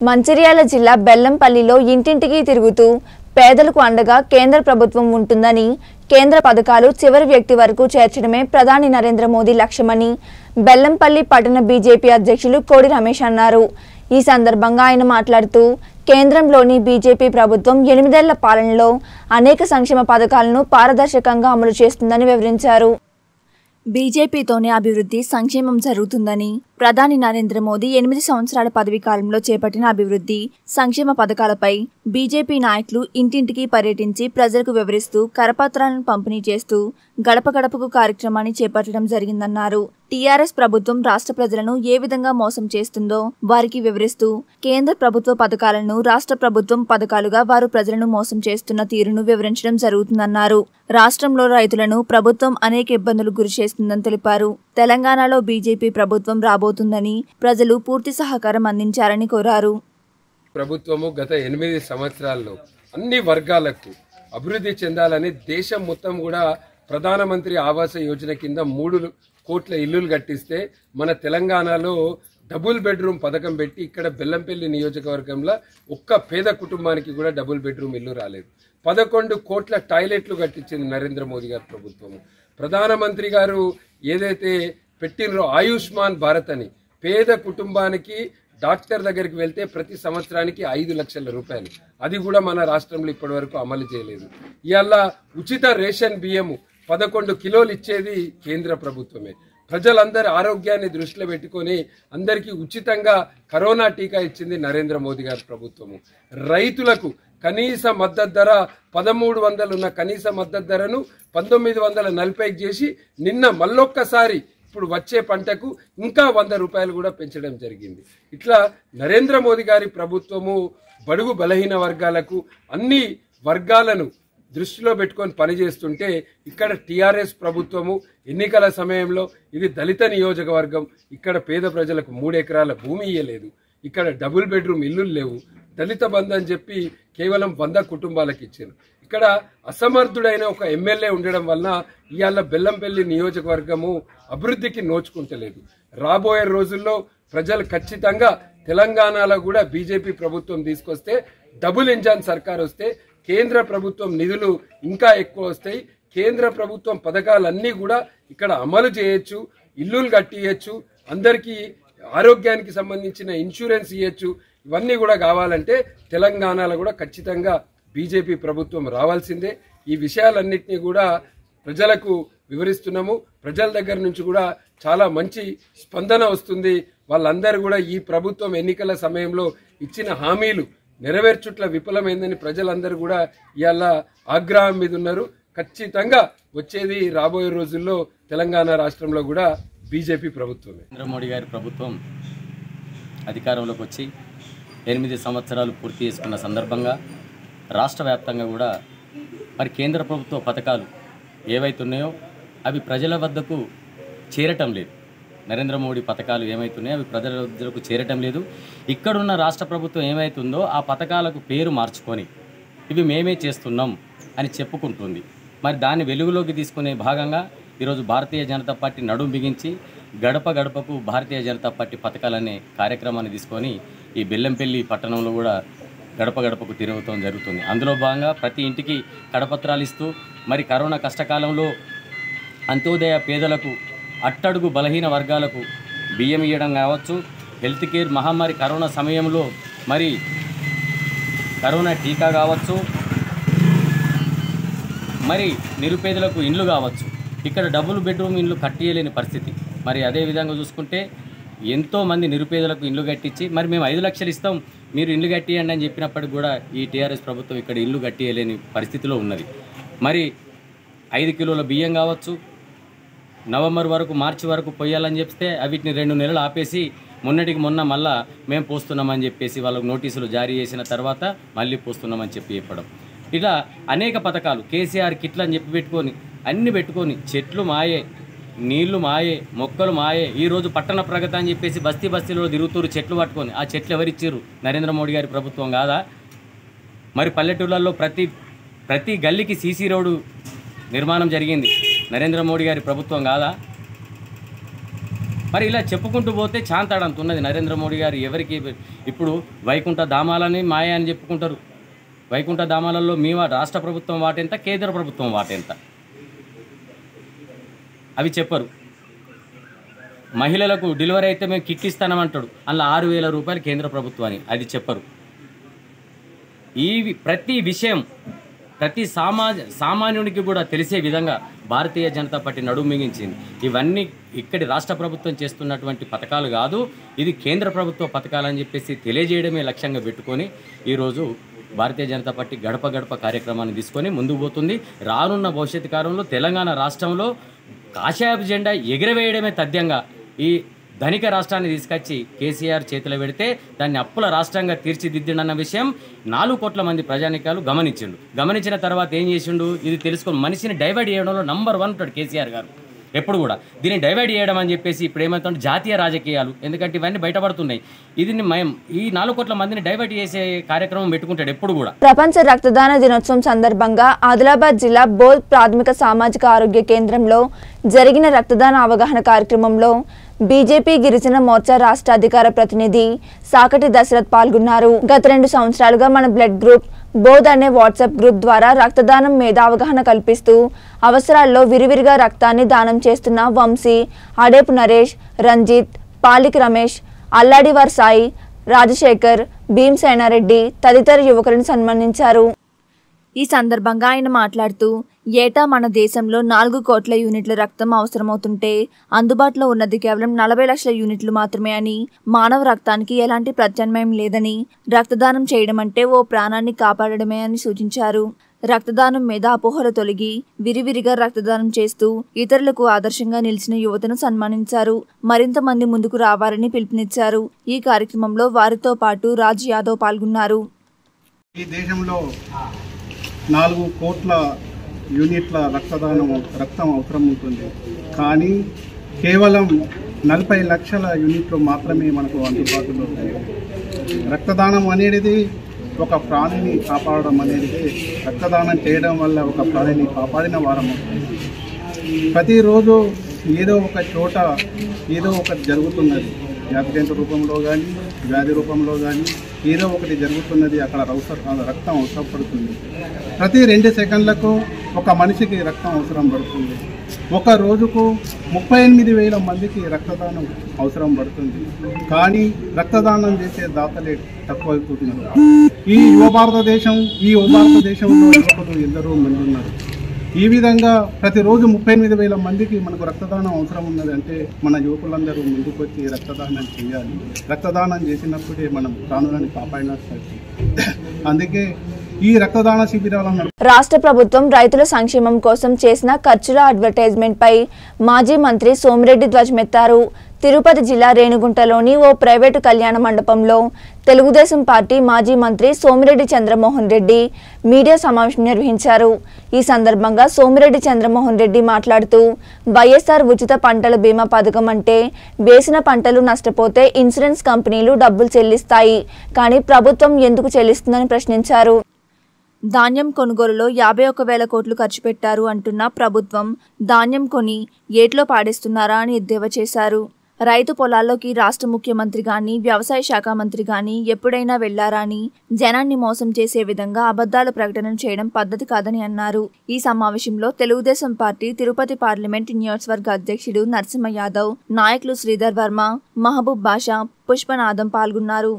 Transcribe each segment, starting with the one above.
మంచిర్యాల జిల్లా బెల్లంపల్లిలో ఇంటింటికి తిరుగుతూ పేదలకు అండగా కేంద్ర ప్రభుత్వం ఉంటుందని, కేంద్ర పథకాలు చివరి వ్యక్తి వరకు చేర్చడమే ప్రధాని నరేంద్ర మోదీ లక్ష్యమని బెల్లంపల్లి పట్టణ బీజేపీ అధ్యక్షులు కోడి రమేష్ అన్నారు. ఈ సందర్భంగా ఆయన మాట్లాడుతూ కేంద్రంలోని బీజేపీ ప్రభుత్వం 8 ఏళ్ల పాలనలో అనేక సంక్షేమ పథకాలను పారదర్శకంగా అమలు చేస్తుందని వివరించారు. బీజేపీతోనే అభివృద్ధి సంక్షేమం జరుగుతుందని, ప్రధాని నరేంద్ర మోదీ 8 సంవత్సరాల పదవీ కాలంలో చేపట్టిన అభివృద్ధి సంక్షేమ పథకాలపై బీజేపీ నాయకులు ఇంటింటికి పర్యటించి ప్రజలకు వివరిస్తూ కరపత్రాలను పంపిణీ చేస్తూ గడప గడపకు కార్యక్రమాన్ని చేపట్టడం జరిగిందన్నారు. టీఆర్ఎస్ ప్రభుత్వం రాష్ట్ర ప్రజలను ఏ విధంగా మోసం చేస్తుందో వారికి వివరిస్తూ కేంద్ర ప్రభుత్వ పథకాలను రాష్ట్ర ప్రభుత్వం పథకాలుగా వారు ప్రజలను మోసం చేస్తున్న తీరును వివరించడం జరుగుతుందన్నారు. రాష్ట్రంలో రైతులను ప్రభుత్వం అనేక ఇబ్బందులు గురి చేస్తుందని తెలిపారు. తెలంగాణలో బీజేపీ ప్రభుత్వం రాబోతుందని ప్రజలు పూర్తి సహకారం అందించాలని కోరారు. ప్రభుత్వము గత 8 సంవత్సరాల్లో అన్ని వర్గాలకు అభివృద్ధి చెందాలని దేశం మొత్తం కూడా ప్రధానమంత్రి ఆవాస యోజన కింద 3 కోట్ల ఇల్లులు కట్టిస్తే మన తెలంగాణలో డబుల్ బెడ్రూమ్ పథకం పెట్టి ఇక్కడ బెల్లంపల్లి నియోజకవర్గంలో ఒక్క పేద కుటుంబానికి కూడా డబుల్ బెడ్రూమ్ ఇల్లు రాలేదు. 11 కోట్ల టాయిలెట్లు కట్టించింది నరేంద్ర మోదీ గారి ప్రభుత్వము. ప్రధానమంత్రి గారు ఏదైతే పెట్టినరో ఆయుష్మాన్ భారత్ అని పేద కుటుంబానికి డాక్టర్ దగ్గరికి వెళ్తే ప్రతి సంవత్సరానికి 5 లక్షల రూపాయలు, అది కూడా మన రాష్ట్రంలో ఇప్పటి వరకు అమలు చేయలేదు. ఇవాళ ఉచిత రేషన్ బియ్యము 11 కిలోలు ఇచ్చేది కేంద్ర ప్రభుత్వమే. ప్రజలందరి ఆరోగ్యాన్ని దృష్టిలో పెట్టుకొని అందరికీ ఉచితంగా కరోనా టీకా ఇచ్చింది నరేంద్ర మోదీ గారి ప్రభుత్వము. రైతులకు కనీస మద్దతు ధర 1300 ఉన్న కనీస మద్దతు ధరను 1940 చేసి నిన్న మళ్ళొక్కసారి ఇప్పుడు వచ్చే పంటకు ఇంకా 100 రూపాయలు కూడా పెంచడం జరిగింది. ఇట్లా నరేంద్ర మోదీ గారి ప్రభుత్వము బడుగు బలహీన వర్గాలకు అన్ని వర్గాలను దృష్టిలో పెట్టుకొని పనిచేస్తుంటే ఇక్కడ టీఆర్ఎస్ ప్రభుత్వము ఎన్నికల సమయంలో ఇది దళిత నియోజకవర్గం, ఇక్కడ పేద ప్రజలకు 3 ఎకరాల భూమి ఇయ్యలేదు, ఇక్కడ డబుల్ బెడ్రూమ్ ఇల్లులు లేవు, దళిత బంధు అని చెప్పి కేవలం 100 కుటుంబాలకు ఇచ్చారు. ఇక్కడ అసమర్థుడైన ఒక ఎమ్మెల్యే ఉండడం వలన ఇవాళ బెల్లంపల్లి నియోజకవర్గము అభివృద్ధికి నోచుకుంటలేదు. రాబోయే రోజుల్లో ప్రజలు ఖచ్చితంగా తెలంగాణలో కూడా బీజేపీ ప్రభుత్వం తీసుకొస్తే, డబుల్ ఇంజన్ సర్కార్ వస్తే కేంద్ర ప్రభుత్వం నిధులు ఇంకా ఎక్కువ వస్తాయి. కేంద్ర ప్రభుత్వం పథకాలన్నీ కూడా ఇక్కడ అమలు చేయొచ్చు, ఇల్లులు కట్టియచ్చు, అందరికీ ఆరోగ్యానికి సంబంధించిన ఇన్సూరెన్స్ ఇవ్వచ్చు. ఇవన్నీ కూడా కావాలంటే తెలంగాణలో కూడా ఖచ్చితంగా బీజేపీ ప్రభుత్వం రావాల్సిందే. ఈ విషయాలన్నింటినీ కూడా ప్రజలకు వివరిస్తున్నాము. ప్రజల దగ్గర నుంచి కూడా చాలా మంచి స్పందన వస్తుంది. వాళ్ళందరూ కూడా ఈ ప్రభుత్వం ఎన్నికల సమయంలో ఇచ్చిన హామీలు నెరవేర్చుట్ల విఫలమైందని ప్రజలందరూ కూడా ఇవాళ ఆగ్రహం మీద ఉన్నారు. ఖచ్చితంగా వచ్చేది రాబోయే రోజుల్లో తెలంగాణ రాష్ట్రంలో కూడా బీజేపీ ప్రభుత్వమే. నరేంద్ర మోడీ గారి ప్రభుత్వం అధికారంలోకి వచ్చి 8 సంవత్సరాలు పూర్తి చేసుకున్న సందర్భంగా రాష్ట్ర వ్యాప్తంగా కూడా మరి కేంద్ర ప్రభుత్వ పథకాలు ఏవైతున్నాయో అవి ప్రజల వద్దకు చేరటం లేదు. నరేంద్ర మోడీ పథకాలు ఏమైతున్నాయో అవి ప్రజల వద్దకు చేరటం లేదు. ఇక్కడున్న రాష్ట్ర ప్రభుత్వం ఏమైతుందో ఆ పథకాలకు పేరు మార్చుకొని ఇవి మేమే చేస్తున్నాం అని చెప్పుకుంటుంది. మరి దాన్ని వెలుగులోకి తీసుకునే భాగంగా ఈరోజు భారతీయ జనతా పార్టీ నడుం బిగించి గడప గడపకు భారతీయ జనతా పార్టీ పథకాలనే కార్యక్రమాన్ని తీసుకొని ఈ బెల్లంపల్లి పట్టణంలో కూడా గడప గడపకు తిరగటం జరుగుతుంది. అందులో భాగంగా ప్రతి ఇంటికి కరపత్రాలు ఇస్తూ మరి కరోనా కష్టకాలంలో అంత్యోదయ పేదలకు, అట్టడుగు బలహీన వర్గాలకు బియ్యం ఇవ్వడం కావచ్చు, హెల్త్ కేర్ మహమ్మారి కరోనా సమయంలో మరి కరోనా టీకా కావచ్చు, మరి నిరుపేదలకు ఇండ్లు కావచ్చు. ఇక్కడ డబుల్ బెడ్రూమ్ ఇండ్లు కట్టియలేని పరిస్థితి. మరి అదేవిధంగా చూసుకుంటే ఎంతోమంది నిరుపేదలకు ఇండ్లు కట్టించి మరి మేము 5 లక్షలు ఇస్తాం మీరు ఇండ్లు కట్టియండి అని చెప్పినప్పటికి కూడా ఈ టీఆర్ఎస్ ప్రభుత్వం ఇక్కడ ఇల్లు కట్టియలేని పరిస్థితిలో ఉన్నది. మరి 5 కిలోల బియ్యం కావచ్చు నవంబర్ వరకు మార్చి వరకు పోయాలని చెప్తే వీటిని 2 నెలలు ఆపేసి మొన్నటికి మొన్న మళ్ళా మేము పోస్తున్నామని చెప్పేసి వాళ్ళకు నోటీసులు జారీ చేసిన తర్వాత మళ్ళీ పోస్తున్నామని చెప్పడం. ఇలా అనేక పథకాలు కేసీఆర్ కిట్లు అని చెప్పి పెట్టుకొని అన్ని పెట్టుకొని చెట్లు మాయే, నీళ్లు మాయే, మొక్కలు మాయే. ఈరోజు పట్టణ ప్రగతి అని చెప్పేసి బస్తీలో తిరుగుతూరు చెట్లు పట్టుకొని. ఆ చెట్లు ఎవరిచ్చారు? నరేంద్ర మోడీ గారి ప్రభుత్వం కాదా? మరి పల్లెటూళ్ళల్లో ప్రతి గల్లీకి సీసీ రోడ్డు నిర్మాణం జరిగింది. నరేంద్ర మోడీ గారి ప్రభుత్వం కాదా? మరి ఇలా చెప్పుకుంటూ పోతే చాంతాడంత ఉన్నది నరేంద్ర మోడీ గారు. ఎవరికి ఇప్పుడు వైకుంఠ ధామాలని మాయ అని చెప్పుకుంటారు. వైకుంఠ ధామాలలో మీ రాష్ట్ర ప్రభుత్వం వాటెంత, కేంద్ర ప్రభుత్వం వాటెంత అవి చెప్పరు. మహిళలకు డెలివరీ అయితే మేము కిట్ ఇస్తామంటాడు, అందులో 6,000 రూపాయలు కేంద్ర ప్రభుత్వాన్ని, అది చెప్పరు. ఈ ప్రతి విషయం ప్రతి సామాన్యునికి కూడా తెలిసే విధంగా భారతీయ జనతా పార్టీ నడుము మిగించింది. ఇవన్నీ ఇక్కడి రాష్ట్ర ప్రభుత్వం చేస్తున్నటువంటి పథకాలు కాదు, ఇది కేంద్ర ప్రభుత్వ పథకాలని చెప్పేసి తెలియజేయడమే లక్ష్యంగా పెట్టుకొని ఈరోజు భారతీయ జనతా పార్టీ గడప గడప కార్యక్రమాన్ని తీసుకొని ముందుకు పోతుంది. రానున్న భవిష్యత్తు కాలంలో తెలంగాణ రాష్ట్రంలో కాషాయపు జెండా ఎగిరవేయడమే తథ్యంగా ఈ ధనిక రాష్ట్రాన్ని తీసుకొచ్చి కేసీఆర్ చేతిలో పెడితే దాన్ని అప్పుల రాష్ట్రంగా తీర్చిదిద్దిండన్న విషయం 4 కోట్ల మంది ప్రజానికాలు గమనించిండు. గమనించిన తర్వాత ఏం చేసిండు, ఇది తెలుసుకొని మనిషిని డైవర్ట్ చేయడంలో నంబర్ 1 ఉంటాడు కేసీఆర్ గారు. ఎప్పుడు కూడా దీన్ని డైవర్ట్ చేయడం అని చెప్పేసి ఇప్పుడు ఏమవుతుంది, జాతీయ రాజకీయాలు, ఎందుకంటే ఇవన్నీ బయటపడుతున్నాయి. ఇది ఈ 4 కోట్ల మందిని డైవర్ట్ చేసే కార్యక్రమం పెట్టుకుంటాడు ఎప్పుడు కూడా. ప్రపంచ రక్తదాన దినోత్సవం సందర్భంగా ఆదిలాబాద్ జిల్లా బోల్ ప్రాథమిక సామాజిక ఆరోగ్య కేంద్రంలో జరిగిన రక్తదాన అవగాహన కార్యక్రమంలో బీజేపీ గిరిజన మోర్చా రాష్ట్ర అధికార ప్రతినిధి సాకటి దశరథ్ పాల్గొన్నారు. గత 2 సంవత్సరాలుగా మన బ్లడ్ గ్రూప్ బోధ్ అనే వాట్సాప్ గ్రూప్ ద్వారా రక్తదానం మీద అవగాహన కల్పిస్తూ అవసరాల్లో విరివిరిగా రక్తాన్ని దానం చేస్తున్న వంశీ, అడేపు నరేష్, రంజిత్, పాలిక్ రమేష్, అల్లాడివార్ సాయి, రాజశేఖర్, భీమసేనారెడ్డి తదితర యువకులను సన్మానించారు. ఈ సందర్భంగా ఆయన మాట్లాడుతూ ఏటా మన దేశంలో 4 కోట్ల యూనిట్ల రక్తం అవసరమవుతుంటే అందుబాటులో ఉన్నది కేవలం 40 లక్షల యూనిట్లు మాత్రమే అని, మానవ రక్తానికి ఎలాంటి ప్రత్యామ్నాయం లేదని, రక్తదానం చేయడం అంటే ఓ ప్రాణాన్ని కాపాడడమే అని సూచించారు. రక్తదానం మీద అపోహలు తొలగి విరివిరిగా రక్తదానం చేస్తూ ఇతరులకు ఆదర్శంగా నిలిచిన యువతను సన్మానించారు. మరింత మంది ముందుకు రావాలని పిలుపునిచ్చారు. ఈ కార్యక్రమంలో వారితో పాటు రాజ్ యాదవ్ పాల్గొన్నారు. ఈ దేశంలో 4 కోట్ల యూనిట్ల రక్తం అవసరం ఉంటుంది. కానీ కేవలం 40 లక్షల యూనిట్లు మాత్రమే మనకు అందుబాటులో ఉంది. రక్తదానం అనేది ఒక ప్రాణిని కాపాడడం అనేది, రక్తదానం చేయడం వల్ల ఒక ప్రాణిని కాపాడిన వారం అవుతుంది. ప్రతిరోజు ఏదో ఒక చోట ఏదో ఒకటి జరుగుతున్నది, యాక్సిడెంట్ రూపంలో కానీ వ్యాధి రూపంలో కానీ ఏదో ఒకటి జరుగుతున్నది. అక్కడ రక్తం అవసరం పడుతుంది. ప్రతి 2 సెకండ్లకు ఒక మనిషికి రక్తం అవసరం పడుతుంది. ఒక రోజుకు 38,000 మందికి రక్తదానం అవసరం పడుతుంది. కానీ రక్తదానం చేసే దాతలే తక్కువైపోతున్నారు. ఈ యువ భారతదేశంలో యువకులు ఎందరో మంది ఉన్నారు. ఈ విధంగా ప్రతిరోజు 38,000 మందికి మనకు రక్తదానం అవసరం ఉన్నది. అంటే మన యువకులందరూ ముందుకొచ్చి రక్తదానం చేయాలి. రక్తదానం చేసినప్పుడే మనం ప్రాణులను కాపాడినట్టు. అందుకే ఈ రక్తదాన శిబిరాలను రాష్ట్ర ప్రభుత్వం రైతుల సంక్షేమం కోసం చేసిన ఖర్చుల అడ్వర్టైజ్మెంట్ పై మాజీ మంత్రి సోమిరెడ్డి ధ్వజమెత్తారు. తిరుపతి జిల్లా రేణిగుంటలోని ఓ ప్రైవేటు కళ్యాణ మండపంలో తెలుగుదేశం పార్టీ మాజీ మంత్రి సోమిరెడ్డి చంద్రమోహన్ రెడ్డి మీడియా సమావేశం నిర్వహించారు. ఈ సందర్భంగా సోమిరెడ్డి చంద్రమోహన్ రెడ్డి మాట్లాడుతూ వైఎస్ఆర్ ఉచిత పంటల బీమా పథకం అంటే వేసిన పంటలు నష్టపోతే ఇన్సూరెన్స్ కంపెనీలు డబ్బులు చెల్లిస్తాయి, కానీ ప్రభుత్వం ఎందుకు చెల్లిస్తుందని ప్రశ్నించారు. ధాన్యం కొనుగోలులో 51,000 కోట్లు ఖర్చు పెట్టారు అంటున్న ప్రభుత్వం ధాన్యం కొని ఏట్లో పాడేస్తున్నారా అని ఎద్దేవా చేశారు. రైతు పొలాల్లోకి రాష్ట్ర ముఖ్యమంత్రి గాని వ్యవసాయ శాఖ మంత్రి గాని ఎప్పుడైనా వెళ్లారా అని జనాన్ని మోసం చేసే విధంగా అబద్ధాల ప్రకటనలు చేయడం పద్ధతి కాదని అన్నారు. ఈ సమావేశంలో తెలుగుదేశం పార్టీ తిరుపతి పార్లమెంట్ నియోజకవర్గ అధ్యక్షుడు నరసింహ యాదవ్, నాయకులు శ్రీధర్ వర్మ, మహబూబ్ బాషా, పుష్పనాథం పాల్గొన్నారు.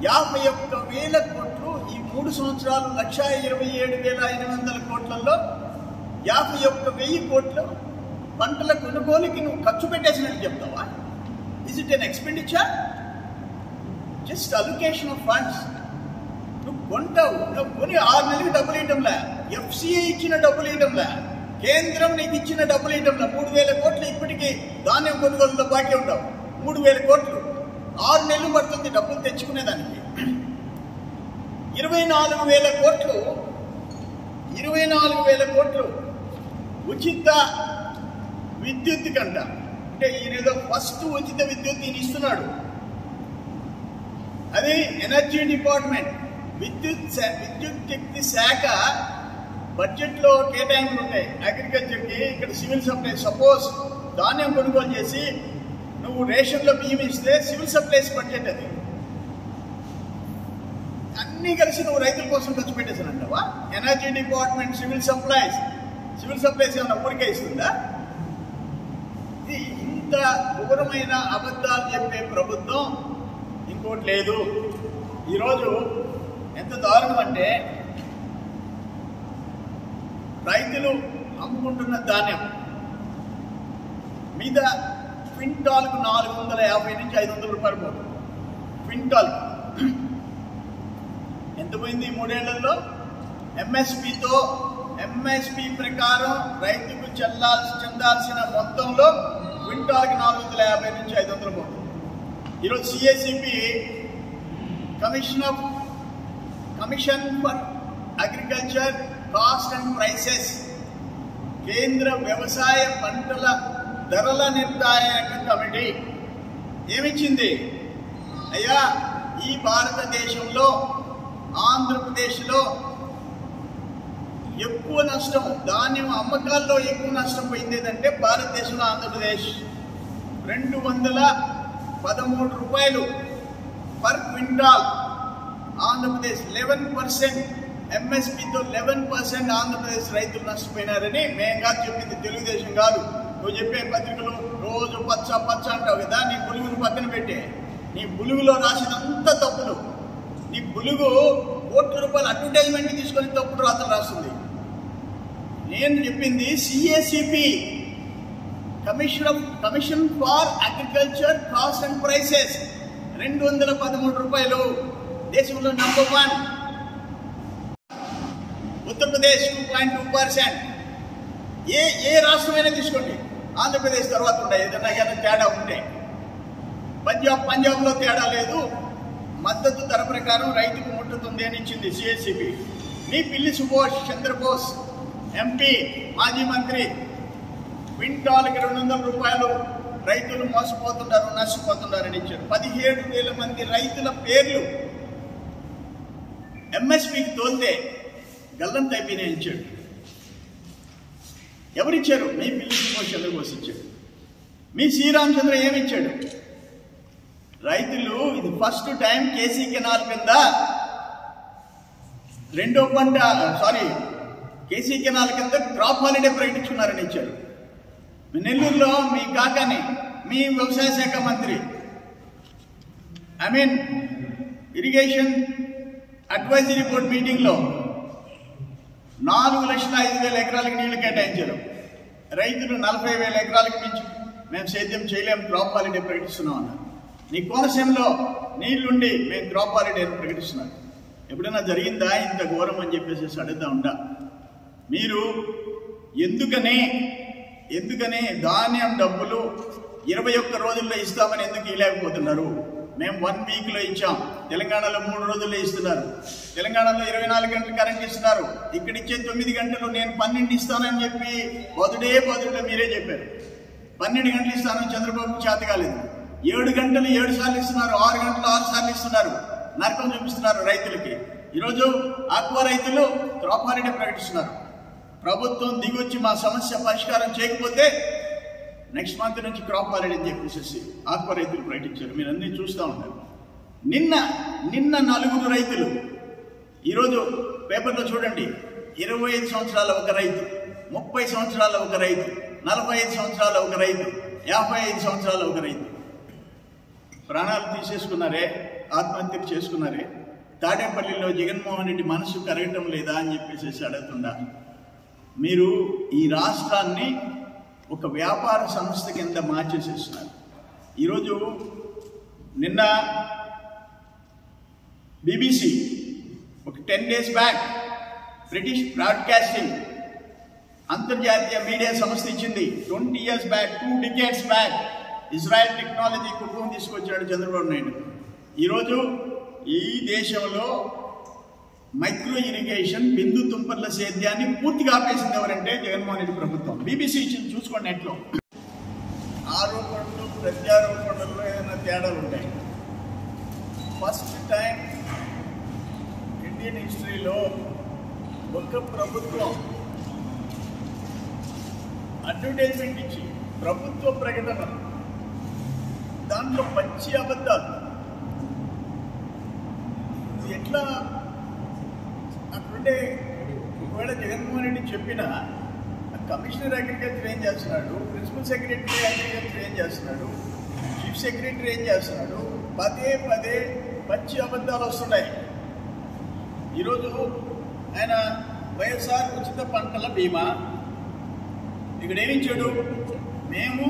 51,000 కోట్లు ఈ 3 సంవత్సరాలు 1,27,800 కోట్లలో 51,000 కోట్లు పంటల కొనుగోలుకి నువ్వు ఖర్చు పెట్టేసినట్టు చెప్తావా? Is it an expenditure? Just allocation of funds. నువ్వు కొంటావు, నువ్వు కొని 6 నెలలకు డబ్బులు ఇవ్వడంలే, ఎఫ్సిఐ ఇచ్చిన డబ్బులు ఇవ్వడంలే, కేంద్రం నీకు ఇచ్చిన డబ్బులు ఇవ్వడంలే. 3,000 కోట్లు ఇప్పటికీ ధాన్యం కొనుగోలులో బాకీ ఉంటావు. 3,000 కోట్లు 6 నెలలు పడుతుంది డబ్బులు తెచ్చుకునేదానికి. 24,000 కోట్లు 24,000 కోట్లు ఉచిత విద్యుత్ కంట. అంటే ఈయనేదో ఫస్ట్ ఉచిత విద్యుత్ ఈయన ఇస్తున్నాడు. అది ఎనర్జీ డిపార్ట్మెంట్, విద్యుత్ శక్తి శాఖ బడ్జెట్లో కేటాయింపులు ఉంటాయి అగ్రికల్చర్కి, ఇక్కడ సివిల్ సప్లై. సపోజ్ ధాన్యం కొనుగోలు చేసి నువ్వు రేషన్లో బియ్యం ఇస్తే సివిల్ సప్లైస్ బడ్జెట్ అది అన్నీ కలిసి నువ్వు రైతుల కోసం ఖర్చు పెట్టేసానంటావా? ఎనర్జీ డిపార్ట్మెంట్ సివిల్ సప్లైస్ ఏమన్నా ఊరికే ఇస్తుందా? ఇది ఇంత ఘోరమైన అబద్ధాలు చెప్పే ప్రభుత్వం ఇంకోటి లేదు. ఈరోజు ఎంత దారుణం అంటే రైతులు అమ్ముకుంటున్న ధాన్యం మీద క్వింటాల్కు 450 నుంచి 500 రూపాయలు పోతుంది. క్వింటాల్ ఎంత పోయింది 3 ఏళ్లలో? ఎంఎస్పి ప్రకారం రైతుకు చెందాల్సిన మొత్తంలో క్వింటాల్కి 450 నుంచి 500 పోతుంది. ఈరోజు CACP commission for agriculture cost and prices కేంద్ర వ్యవసాయ పంటల ధరల నిర్ధారణ కమిటీ ఏమిచ్చింది? అయ్యా, ఈ భారతదేశంలో ఆంధ్రప్రదేశ్లో ఎక్కువ నష్టం, ధాన్యం అమ్మకాల్లో ఎక్కువ నష్టం పోయింది ఏదంటే భారతదేశంలో ఆంధ్రప్రదేశ్ 213 రూపాయలు పర్ క్వింటాల్. ఆంధ్రప్రదేశ్ 11% ఎంఎస్పితో 11% ఆంధ్రప్రదేశ్ రైతులు నష్టపోయినారని మేము కాదు చెప్పింది, తెలుగుదేశం కాదు. నువ్వు చెప్పే పత్రికలు రోజు పచ్చ అంటావు కదా, నీ బులుగును పక్కన పెట్టే. నీ బులుగులో రాసినంత తప్పులు. నీ బులుగు కోట్ల రూపాయల అడ్వర్టైజ్మెంట్ తీసుకొని తప్పుడు రాతలు రాస్తుంది. నేను చెప్పింది CACP commission for agriculture cost and prices 213 రూపాయలు. దేశంలో నంబర్ 1. ఉత్తరప్రదేశ్ 2.2%. ఏ రాష్ట్రమైనా తీసుకోండి, ఆంధ్రప్రదేశ్ తర్వాత ఉంటాయి. ఏదైనా తేడా ఉంటే పంజాబ్లో తేడా లేదు. మద్దతు ధర ప్రకారం రైతుకు ముట్టుతుంది అని ఇచ్చింది సిఎస్సిపి. మీ పిల్లి సుభాష్ చంద్రబోస్ ఎంపీ, మాజీ మంత్రి, క్వింటాల్కి 200 రూపాయలు రైతులు నష్టపోతున్నారని ఇచ్చారు. 17,000 మంది రైతుల పేర్లు ఎంఎస్పికి తోలితే గల్లంత అయిపోయినాయి ఇచ్చాడు. ఎవరిచ్చారు? మీ పిల్లి సుభాష్ చంద్రబోస్ ఇచ్చాడు. మీ శ్రీరామచంద్ర ఏమిచ్చాడు? రైతులు ఇది ఫస్ట్ టైం కేసీ కెనాల్ కింద కేసీ కెనాల్ కింద క్రాప్ హాలిడే ప్రకటించుకున్నారని ఇచ్చారు. నెల్లూరులో మీ కాకాని, మీ వ్యవసాయ శాఖ మంత్రి, ఇరిగేషన్ అడ్వైజరీ బోర్డు మీటింగ్లో 4,05,000 ఎకరాలకు నీళ్లు కేటాయించారు. రైతులు 40,000 ఎకరాలకు మించి మేము సేద్యం చేయలేము, క్రాప్ హాలిడే ప్రకటిస్తున్నాం అన్నారు. నీ కోనసీమలో నీళ్లుండి మేము క్రాప్ హాలిడే ప్రకటిస్తున్నాం. ఎప్పుడైనా జరిగిందా ఇంత ఘోరం అని చెప్పేసి అడుగుతా ఉంటా. మీరు ఎందుకని ధాన్యం డబ్బులు 21 రోజుల్లో ఇస్తామని ఎందుకు ఇవ్వలేకపోతున్నారు? మేము 1 వీక్లో ఇచ్చాం. తెలంగాణలో 3 రోజుల్లో ఇస్తున్నారు. తెలంగాణలో 24 గంటలు కరెంట్ ఇస్తున్నారు. ఇక్కడ ఇచ్చే 9 గంటలు నేను 12 ఇస్తానని చెప్పి బదుడే మీరే చెప్పారు. 12 గంటలు ఇస్తానని చంద్రబాబుకి చేత కాలేదు. 7 గంటలు 7 సార్లు ఇస్తున్నారు, 6 గంటలు 6 సార్లు ఇస్తున్నారు. నరకం చూపిస్తున్నారు రైతులకి. ఈరోజు ఆక్వా రైతులు క్రాప్ హాలిడే ప్రకటిస్తున్నారు. ప్రభుత్వం దిగొచ్చి మా సమస్య పరిష్కారం చేయకపోతే నెక్స్ట్ మంత్ నుంచి క్రాప్ హాలిడే అని చెప్పేసి ఆక్వా రైతులు ప్రకటించారు. మీరు అన్నీ చూస్తూ ఉంటారు. నిన్న 4 రైతులు, ఈరోజు పేపర్లో చూడండి, 25 సంవత్సరాల ఒక రైతు, 30 సంవత్సరాల ఒక రైతు, 45 సంవత్సరాల ఒక రైతు, 55 సంవత్సరాల ఒక రైతు ప్రాణాలు తీసేసుకున్నారే, ఆత్మహత్యలు చేసుకున్నారే. తాడేపల్లిలో జగన్మోహన్ రెడ్డి మనసు కరగటం లేదా అని చెప్పేసి అడుగుతుండా. మీరు ఈ రాష్ట్రాన్ని ఒక వ్యాపార సంస్థ కింద మార్చేసేస్తున్నారు. ఈరోజు నిన్న BBC ఒక 10 days బ్యాక్ బ్రిటిష్ బ్రాడ్కాస్టింగ్ అంతర్జాతీయ మీడియా సంస్థ ఇచ్చింది. 20 years back, 2 decades back Israel technology కుటుంబం తీసుకొచ్చాడు చంద్రబాబు నాయుడు. ఈరోజు ఈ దేశంలో మైక్రో ఇరిగేషన్ బిందు తుంపర్ల సేద్యాన్ని పూర్తిగా ఆపేసింది ఎవరంటే జగన్మోహన్ రెడ్డి ప్రభుత్వం. BBC ఇచ్చింది, చూసుకోండి నెట్లో. ఆరోపణలు ప్రత్యారోపణల్లో ఏదైనా తేడాలు ఉంటాయి. ఫస్ట్ టైం ఇండియన్ హిస్టరీలో ఒక ప్రభుత్వం అడ్వర్టైజ్మెంట్ ఇచ్చి ప్రభుత్వ ప్రకటన దాంట్లో పచ్చి అబద్ధాలు. ఎట్లా అక్కడుంటే ఒకవేళ జగన్మోహన్ రెడ్డి చెప్పిన కమిషనర్ అగ్రికల్చర్ ఏం చేస్తున్నాడు, ప్రిన్సిపల్ సెక్రటరీ అగ్రికల్చర్ ఏం చేస్తున్నాడు, చీఫ్ సెక్రటరీ ఏం చేస్తున్నాడు, పదే పదే పచ్చి అబద్ధాలు వస్తున్నాయి. ఈరోజు ఆయన వైఎస్ఆర్ ఉచిత పంటల బీమా ఇక్కడ ఏమిచ్చాడు, మేము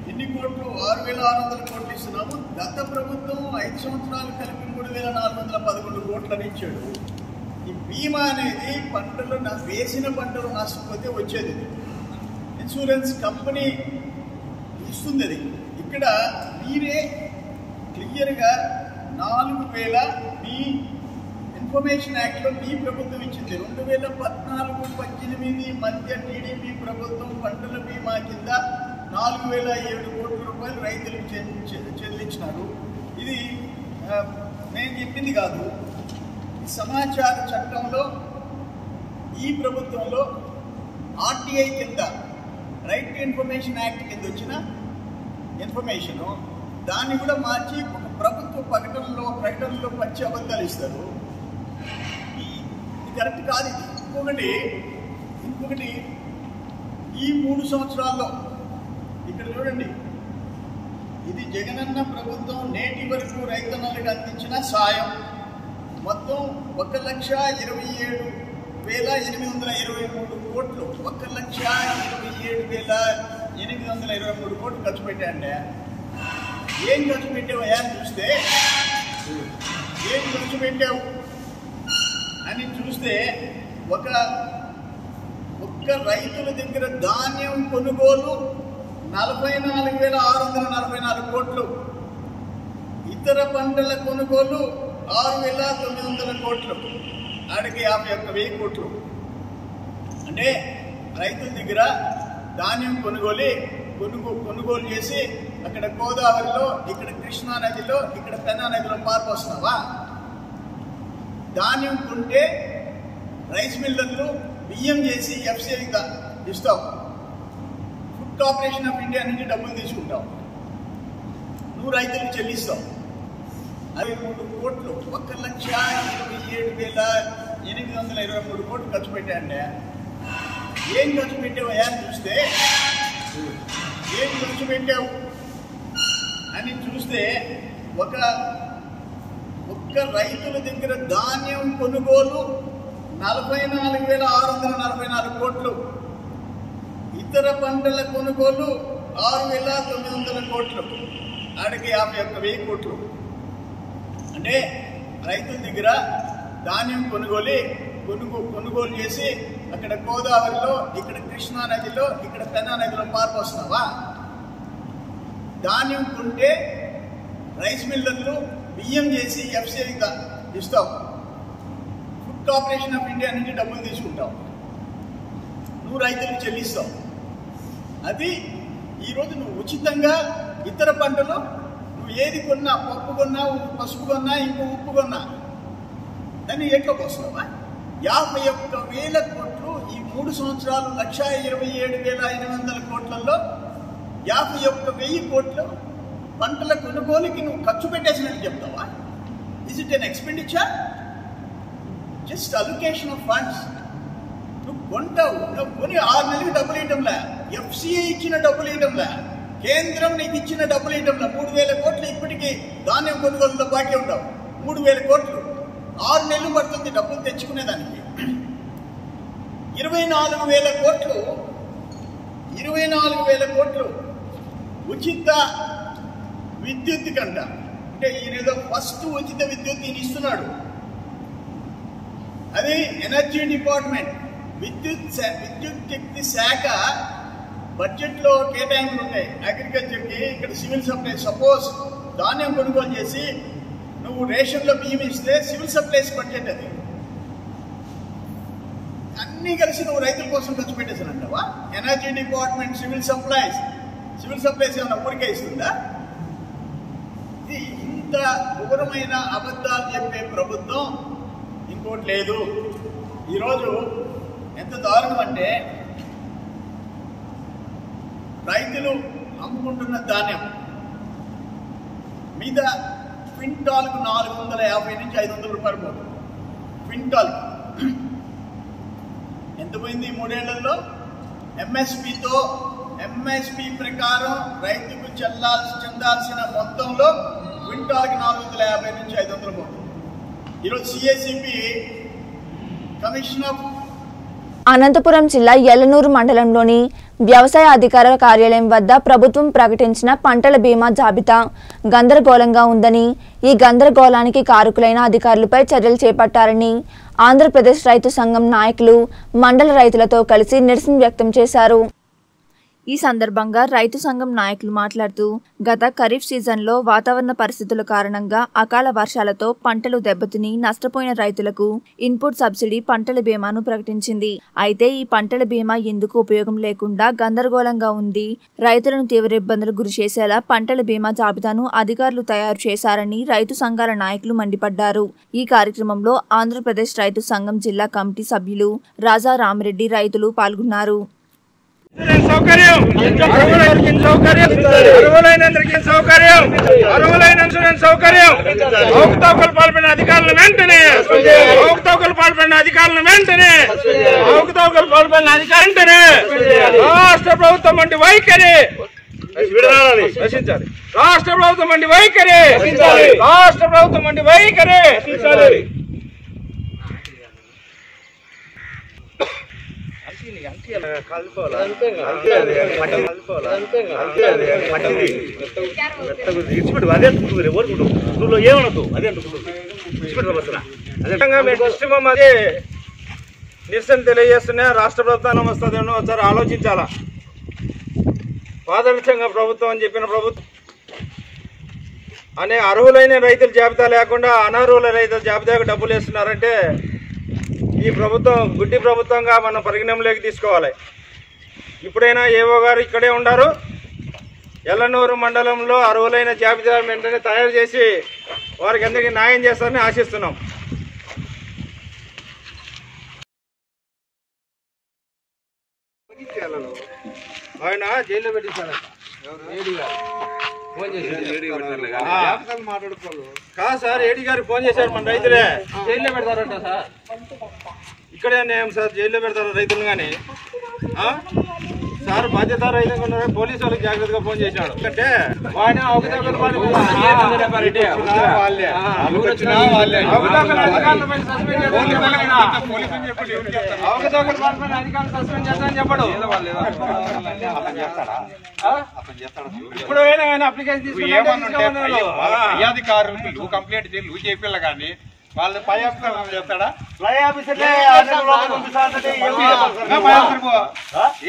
ఎన్ని కోట్లు 6,600 కోట్లు ఇస్తున్నాము, గత ప్రభుత్వం 5 సంవత్సరాలు కలిపి 3,411 కోట్లని ఇచ్చాడు. ఈ బీమా అనేది పంటలు వేసిన పంటలు నష్టపోతే వచ్చేది, ఇన్సూరెన్స్ కంపెనీ ఇస్తుంది. అది ఇక్కడ మీరే క్లియర్గా 4,000 మీ ఇన్ఫర్మేషన్ యాక్ట్లో మీ ప్రభుత్వం ఇచ్చింది. 2014-18 మధ్య టీడీపీ ప్రభుత్వం పంటల బీమా కింద 4,007 కోట్ల రూపాయలు రైతులకు చెల్లించినారు. ఇది నేను చెప్పింది కాదు. సమాచార చట్టంలో ఈ ప్రభుత్వంలో ఆర్టీఐ కింద రైట్ టు ఇన్ఫర్మేషన్ యాక్ట్ కింద వచ్చిన ఇన్ఫర్మేషను దాన్ని కూడా మార్చి ఒక ప్రభుత్వ ప్రకటనలో పచ్చి అబద్ధాలు ఇస్తారు. ఇది కరెక్ట్ కాదు. ఇది ఇంకొకటి ఈ 3 సంవత్సరాల్లో ఇక్కడ చూడండి, ఇది జగనన్న ప్రభుత్వం నేటి వరకు రైతన్నలకు అందించిన సాయం మొత్తం 1,27,823 కోట్లు. 1,27,823 కోట్లు ఖర్చు పెట్టాండి. ఏం ఖర్చు పెట్టావయ్యా అని చూస్తే, ఏం ఖర్చు పెట్టావు అని చూస్తే ఒక్క రైతుల దగ్గర ధాన్యం కొనుగోలు 44,644 కోట్లు, ఇతర పంటల కొనుగోలు 6,900 కోట్లు, ఆడికి 51,000 కోట్లు. అంటే రైతుల దగ్గర ధాన్యం కొనుగోలు చేసి అక్కడ గోదావరిలో, ఇక్కడ కృష్ణా నదిలో, ఇక్కడ పెన్నా నదిలో పారిపోస్తున్నావా? ధాన్యం కొంటే రైస్ మిల్లర్లు బియ్యం చేసి ఎఫ్సిఐ ఇస్తావు, ఫుడ్ కార్పొరేషన్ ఆఫ్ ఇండియా నుంచి డబ్బులు తీసుకుంటావు, నువ్వు రైతులకు చెల్లిస్తావు. 63 కోట్లు, 1,27,823 కోట్లు ఖర్చు పెట్టాయండి. ఏం ఖర్చు పెట్టావయ్యా అని చూస్తే, ఏం ఖర్చు పెట్టావు అని చూస్తే ఒక్క రైతుల దగ్గర ధాన్యం కొనుగోలు 44,644 కోట్లు, ఇతర పంటల కొనుగోలు 6,900 కోట్లు, ఆడికి 51,000 కోట్లు. అంటే రైతుల దగ్గర ధాన్యం కొనుగోలు చేసి అక్కడ గోదావరిలో, ఇక్కడ కృష్ణా నదిలో, ఇక్కడ పెన్నా నదిలో పారిపోస్తున్నావా? ధాన్యం కొంటే రైస్ మిల్లర్లు బియ్యం చేసి ఎఫ్సిఐ ఇస్తావు, ఫుడ్ కార్పొరేషన్ ఆఫ్ ఇండియా నుంచి డబ్బులు తీసుకుంటావు, నువ్వు రైతులకు చెల్లిస్తావు. అది ఈరోజు నువ్వు ఉచితంగా ఇతర పంటలు నువ్వు ఏది కొన్నా, పప్పు కొన్నా, పసుపు కొన్నా, ఇంకో ఉప్పు కొన్నా దాన్ని ఎట్లోకి వస్తున్నావా? 51,000 కోట్లు ఈ 3 సంవత్సరాలు 1,27,800 కోట్లలో 51,000 కోట్లు పంటల కొనుగోలుకి నువ్వు ఖర్చు పెట్టేసినట్టు చెప్తావా? Is it an expenditure? Just allocation of funds. నువ్వు కొంటావు, నువ్వు కొని 6 నెలలకు డబ్బులు ఇవ్వడంలే, ఎఫ్సిఐ ఇచ్చిన డబ్బులు ఇవ్వడంలే, కేంద్రం నీకు ఇచ్చిన డబ్బులు ఇవ్వడంలే. 3,000 కోట్లు ఇప్పటికీ ధాన్యం కొనుగోలులో బాకీ ఉంటావు. 3,000 కోట్లు 6 నెలలు పడుతుంది డబ్బులు తెచ్చుకునేదానికి. 24,000 కోట్లు 24,000 కోట్లు ఉచిత విద్యుత్ కంట. అంటే ఈయనేదో ఫస్ట్ ఉచిత విద్యుత్ ఈయన ఇస్తున్నాడు. అది ఎనర్జీ డిపార్ట్మెంట్, విద్యుత్ శక్తి శాఖ బడ్జెట్లో కేటాయింపులు ఉంటాయి అగ్రికల్చర్కి. ఇక్కడ సివిల్ సప్లైస్, సపోజ్ ధాన్యం కొనుగోలు చేసి నువ్వు రేషన్లో బియ్యం ఇస్తే సివిల్ సప్లైస్ బడ్జెట్ అది. అన్నీ కలిసి నువ్వు రైతుల కోసం ఖర్చు పెట్టేసానంటావా? ఎనర్జీ డిపార్ట్మెంట్, సివిల్ సప్లైస్ ఏమైనా ఊరికే ఇస్తుందా? ఇది ఇంత ఘోరమైన అబద్ధాలు చెప్పే ప్రభుత్వం ఇంకోటి లేదు. ఈరోజు ఎంత దారుణం అంటే రైతులు అమ్ముకుంటున్న ధాన్యం మీద క్వింటాల్కు 450 నుంచి 500 రూపాయలు పోతుంది. క్వింటాల్ ఎంత పోయింది ఈ 3 ఏళ్లలో? ఎంఎస్పి ప్రకారం రైతుకు చెందాల్సిన మొత్తంలో క్వింటాల్కి 450 నుంచి 500 పోతుంది. ఈరోజు సిఎసిపి కమిషన్ ఆఫ్ అనంతపురం జిల్లా యల్లనూరు మండలంలోని వ్యవసాయ అధికార కార్యాలయం వద్ద ప్రభుత్వం ప్రకటించిన పంటల బీమా జాబితా గందరగోళంగా ఉందని, ఈ గందరగోళానికి కారకులైన అధికారులపై చర్యలు చేపట్టారని ఆంధ్రప్రదేశ్ రైతు సంఘం నాయకులు మండల రైతులతో కలిసి నిరసన వ్యక్తం చేశారు. ఈ సందర్భంగా రైతు సంఘం నాయకులు మాట్లాడుతూ, గత ఖరీఫ్ సీజన్లో వాతావరణ పరిస్థితుల కారణంగా అకాల వర్షాలతో పంటలు దెబ్బతిని నష్టపోయిన రైతులకు ఇన్పుట్ సబ్సిడీ పంటల బీమాను ప్రకటించింది. అయితే ఈ పంటల బీమా ఎందుకు ఉపయోగం లేకుండా గందరగోళంగా ఉంది, రైతులను తీవ్ర ఇబ్బందులు గురి చేసేలా పంటల బీమా జాబితాను అధికారులు తయారు చేశారని రైతు సంఘాల నాయకులు మండిపడ్డారు. ఈ కార్యక్రమంలో ఆంధ్రప్రదేశ్ రైతు సంఘం జిల్లా కమిటీ సభ్యులు రాజా రామిరెడ్డి రైతులు పాల్గొన్నారు. అవకతవకలు పాల్పడిన అధికారులను వెంటనే రాష్ట్ర ప్రభుత్వం వంటి వైఖరి రచించాలి. రాష్ట్ర ప్రభుత్వం వంటి వైఖరి రాష్ట్ర ప్రభుత్వం వంటి వైఖరి నిరసన తెలియజేస్తున్నా. రాష్ట్ర ప్రభుత్వం వస్తుందేమో ఒకసారి ఆలోచించాలా. పాదరక్షంగా ప్రభుత్వం అని చెప్పిన ప్రభుత్వం అనే అర్హులైన రైతుల జాబితా లేకుండా అనర్హుల రైతుల జాబితాకు డబ్బులు వేస్తున్నారంటే ఈ ప్రభుత్వం గుడ్డి ప్రభుత్వంగా మనం పరిగణనలోకి తీసుకోవాలి. ఇప్పుడైనా ఏవో గారు ఇక్కడే ఉన్నారు. యల్లనూరు మండలంలో అర్హులైన జాబితా వెంటనే తయారు చేసి వారికి అందరికీ న్యాయం చేస్తారని ఆశిస్తున్నాం. ఆయన జైల్లో పెట్టించారు. కాదు సార్, ఏడీ గారికి ఫోన్ చేశారు. మన రైతులే జైల్లో పెడతారంట సార్. ఇక్కడే అన్యాయం సార్, జైల్లో పెడతారు రైతులు. కానీ సార్ బాధ్యత రైతుగా ఉన్నారు. పోలీసు వాళ్ళకి జాగ్రత్తగా ఫోన్ చేశాడు. అంటే ఆయన చెప్పడు. ఇప్పుడు ఆయన అప్లికేషన్ అధికారులు కంప్లైంట్ చేయాలి కానీ వాళ్ళు పై ఆఫీసర్ చెప్తాడా?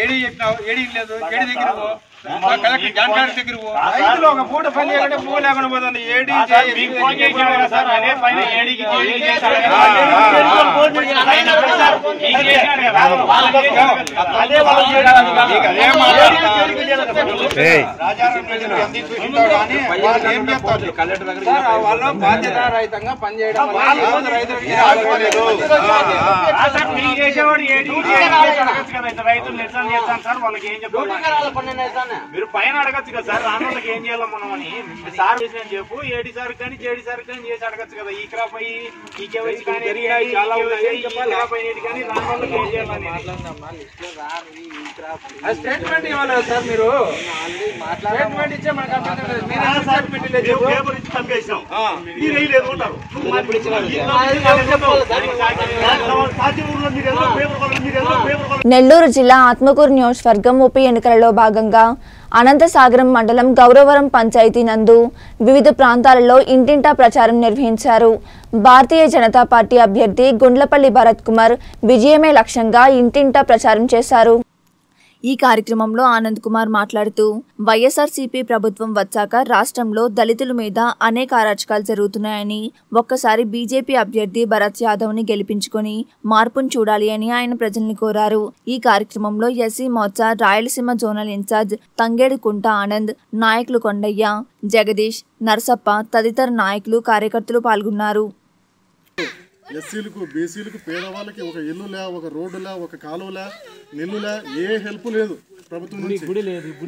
ఏడీ చెప్పినావు, ఏడీ లేదు, ఏడీ దగ్గర రైతులు ఒక పూట పని చేయకుండా పూ లేకుండా పోతుంది. ఏడీ వాళ్ళు బాధ్యత రహితంగా పనిచేయడం రైతులు నిరసన చేస్తాను సార్. వాళ్ళకి ఏం చెప్తారు? మీరు పైన అడగచ్చు కదా సార్, రాను వాళ్ళకి ఏం చేయాలి మనం అని. సార్ చేసిన చెప్పు, ఏడీ సార్ కానీ జేడీ సార్ కానీ చేసి అడగచ్చు కదా. ఈ క్రాప్ అయ్యి ఈ కేవైసీ కానీ చాలా క్రాప్ అయినది కానీ రాను వాళ్ళకి ఏం చేయాలని స్టేట్మెంట్ ఇవ్వాలి కదా సార్. మీరు స్టేట్మెంట్ ఇచ్చే మనకు నెల్లూరు జిల్లా ఆత్మకూరు నియోజకవర్గం ఉప ఎన్నికలలో భాగంగా అనంతసాగరం మండలం గౌరవరం పంచాయతీ నందు వివిధ ప్రాంతాలలో ఇంటింటా ప్రచారం నిర్వహించారు. భారతీయ జనతా పార్టీ అభ్యర్థి గుండ్లపల్లి భరత్ కుమార్ విజయమే లక్ష్యంగా ఇంటింటా ప్రచారం చేశారు. ఈ కార్యక్రమంలో ఆనంద్ కుమార్ మాట్లాడుతూ, వైఎస్ఆర్సీపీ ప్రభుత్వం వచ్చాక రాష్ట్రంలో దళితుల మీద అనేక అరాచకాలు జరుగుతున్నాయని, ఒక్కసారి బీజేపీ అభ్యర్థి భరత్ యాదవ్ని గెలిపించుకొని మార్పును చూడాలి అని ఆయన ప్రజల్ని కోరారు. ఈ కార్యక్రమంలో SC Morcha Rayalaseema zonal incharge Thangedu Kunta Anand, నాయకులు కొండయ్య, జగదీష్, నరసప్ప తదితర నాయకులు కార్యకర్తలు పాల్గొన్నారు. ఎస్సీలకు బీసీలకు పేదవాళ్ళకి ఒక ఇల్లులే, ఒక రోడ్డులే, ఒక కాలువలే, నిల్లులే, ఏ హెల్ప్ లేదు ప్రభుత్వం నుంచి.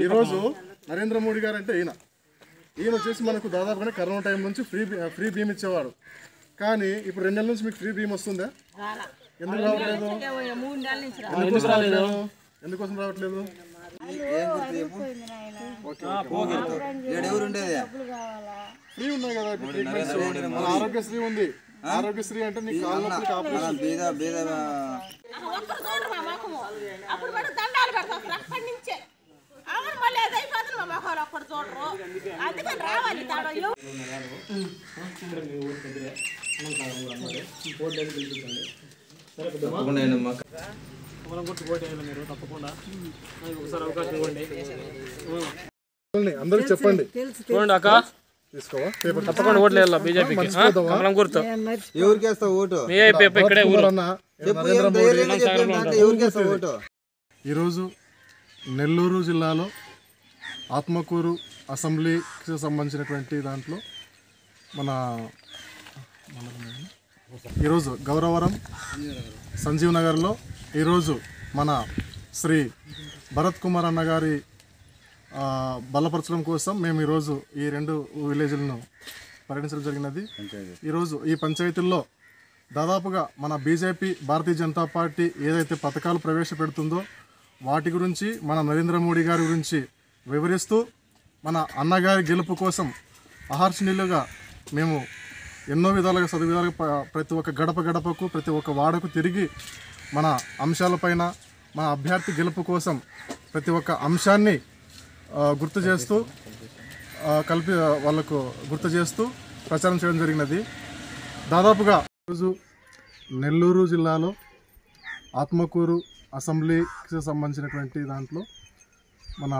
ఈరోజు నరేంద్ర మోడీ గారు అంటే ఈయన వచ్చేసి మనకు దాదాపుగానే కరోనా టైం నుంచి ఫ్రీ బీమ్ ఇచ్చేవాడు. కానీ ఇప్పుడు 2 నెలల నుంచి మీకు ఫ్రీ బీమ్ వస్తుందా? ఎందుకు రావట్లేదు? ఎందుకోసం రావట్లేదు? ఫ్రీ ఉన్నాయి కదా ఇప్పుడు ట్రీట్మెంట్స్. మన ఆరోగ్యశ్రీ ఉంది. ఆరోగ్యశ్రీ అంటే నీకు కాళ్ళ నొప్పులకి ఆపరేషన్. అందరికి చెప్పండి. తీసుకోవా తప్పకుండా ఓట్లు వేయాలి బీజేపీకి. కమలం గుర్తు. ఎవరికి వేస్తావు ఓటు? ఈరోజు నెల్లూరు జిల్లాలో ఆత్మకూరు అసెంబ్లీకి సంబంధించినటువంటి దాంట్లో మన ఈరోజు గౌరవరం సంజీవ్ నగర్లో ఈరోజు మన శ్రీ భరత్ కుమార్ అన్న గారి బలపరచడం కోసం మేము ఈరోజు ఈ 2 విలేజ్లను పర్యటించడం జరిగినది. ఈరోజు ఈ పంచాయతీల్లో దాదాపుగా మన బీజేపీ భారతీయ జనతా పార్టీ ఏదైతే పథకాలు ప్రవేశపెడుతుందో వాటి గురించి మన నరేంద్ర మోడీ గారి గురించి వివరిస్తూ మన అన్నగారి గెలుపు కోసం అహర్షణీయులుగా మేము ఎన్నో విధాలుగా విధాలుగా ప్రతి ఒక్క గడపకు ప్రతి ఒక్క వాడకు తిరిగి మన అంశాలపైన మన అభ్యర్థి గెలుపు కోసం ప్రతి ఒక్క అంశాన్ని గుర్తు చేస్తూ వాళ్ళకు గుర్తు చేస్తూ ప్రచారం చేయడం జరిగినది. దాదాపుగా ఈరోజు నెల్లూరు జిల్లాలో ఆత్మకూరు అసెంబ్లీకి సంబంధించినటువంటి దాంట్లో మన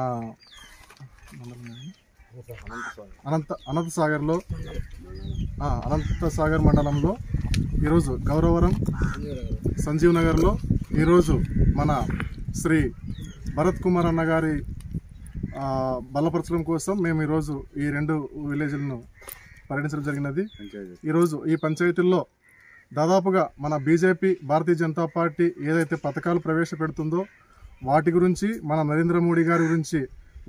అనంతసాగర్ మండలంలో ఈరోజు గౌరవరం సంజీవ్ నగర్లో ఈరోజు మన శ్రీ భరత్ కుమార్ అన్న గారి బలపరచడం కోసం మేము ఈరోజు ఈ 2 విలేజ్లను పర్యటించడం జరిగినది. ఈరోజు ఈ పంచాయతీల్లో దాదాపుగా మన బీజేపీ భారతీయ జనతా పార్టీ ఏదైతే పథకాలు ప్రవేశపెడుతుందో వాటి గురించి మన నరేంద్ర మోడీ గారి గురించి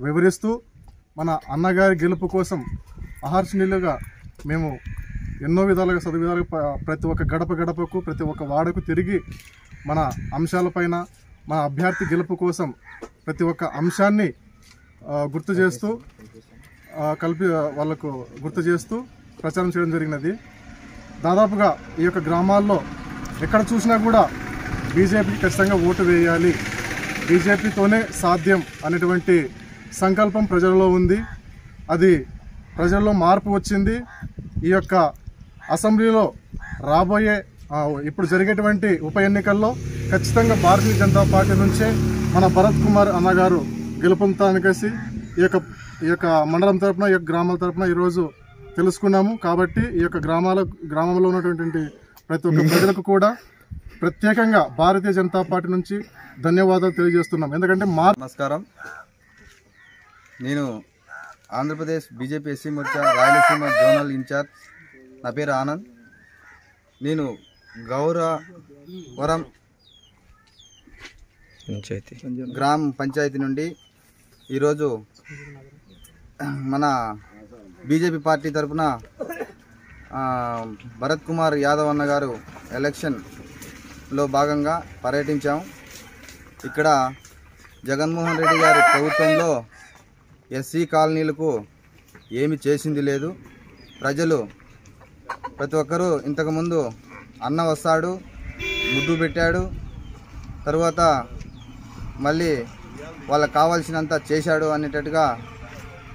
వివరిస్తూ మన అన్నగారి గెలుపు కోసం అహర్షణీయులుగా మేము ఎన్నో విధాలుగా విధాలుగా ప్రతి ఒక్క గడపకు ప్రతి ఒక్క వాడకు తిరిగి మన అంశాలపైన మన అభ్యర్థి గెలుపు కోసం ప్రతి ఒక్క అంశాన్ని గుర్తు చేస్తూ వాళ్ళకు గుర్తు చేస్తూ ప్రచారం చేయడం జరిగినది. దాదాపుగా ఈ యొక్క గ్రామాల్లో ఎక్కడ చూసినా కూడా బీజేపీకి ఖచ్చితంగా ఓటు వేయాలి, బీజేపీతోనే సాధ్యం అనేటువంటి సంకల్పం ప్రజల్లో ఉంది. అది ప్రజల్లో మార్పు వచ్చింది. ఈ యొక్క అసెంబ్లీలో రాబోయే ఇప్పుడు జరిగేటువంటి ఉప ఎన్నికల్లో ఖచ్చితంగా భారతీయ జనతా పార్టీ నుంచే మన భరత్ కుమార్ అన్నగారు గెలుపొందుతానికేసి ఈ యొక్క మండలం తరపున ఈ యొక్క గ్రామాల తరపున ఈరోజు తెలుసుకున్నాము. కాబట్టి ఈ యొక్క గ్రామంలో ఉన్నటువంటి ప్రతి ఒక్క ప్రజలకు కూడా ప్రత్యేకంగా భారతీయ జనతా పార్టీ నుంచి ధన్యవాదాలు తెలియజేస్తున్నాం. ఎందుకంటే నమస్కారం, నేను Andhra Pradesh BJP SC Morcha Rayalaseema zonal incharge. నా పేరు ఆనంద్. నేను గౌరవరం గ్రామ పంచాయతీ నుండి ఈరోజు మన బీజేపీ పార్టీ తరఫున భరత్ కుమార్ యాదవ్ అన్న గారు ఎలక్షన్లో భాగంగా పర్యటించాం. ఇక్కడ జగన్మోహన్ రెడ్డి గారి ప్రభుత్వంలో ఎస్సీ కాలనీలకు ఏమి చేసింది లేదు. ప్రజలు ప్రతి ఒక్కరూ ఇంతకుముందు అన్న వస్తాడు, ముద్దు పెట్టాడు, తర్వాత మళ్ళీ వాళ్ళకి కావాల్సినంత చేశాడు అనేటట్టుగా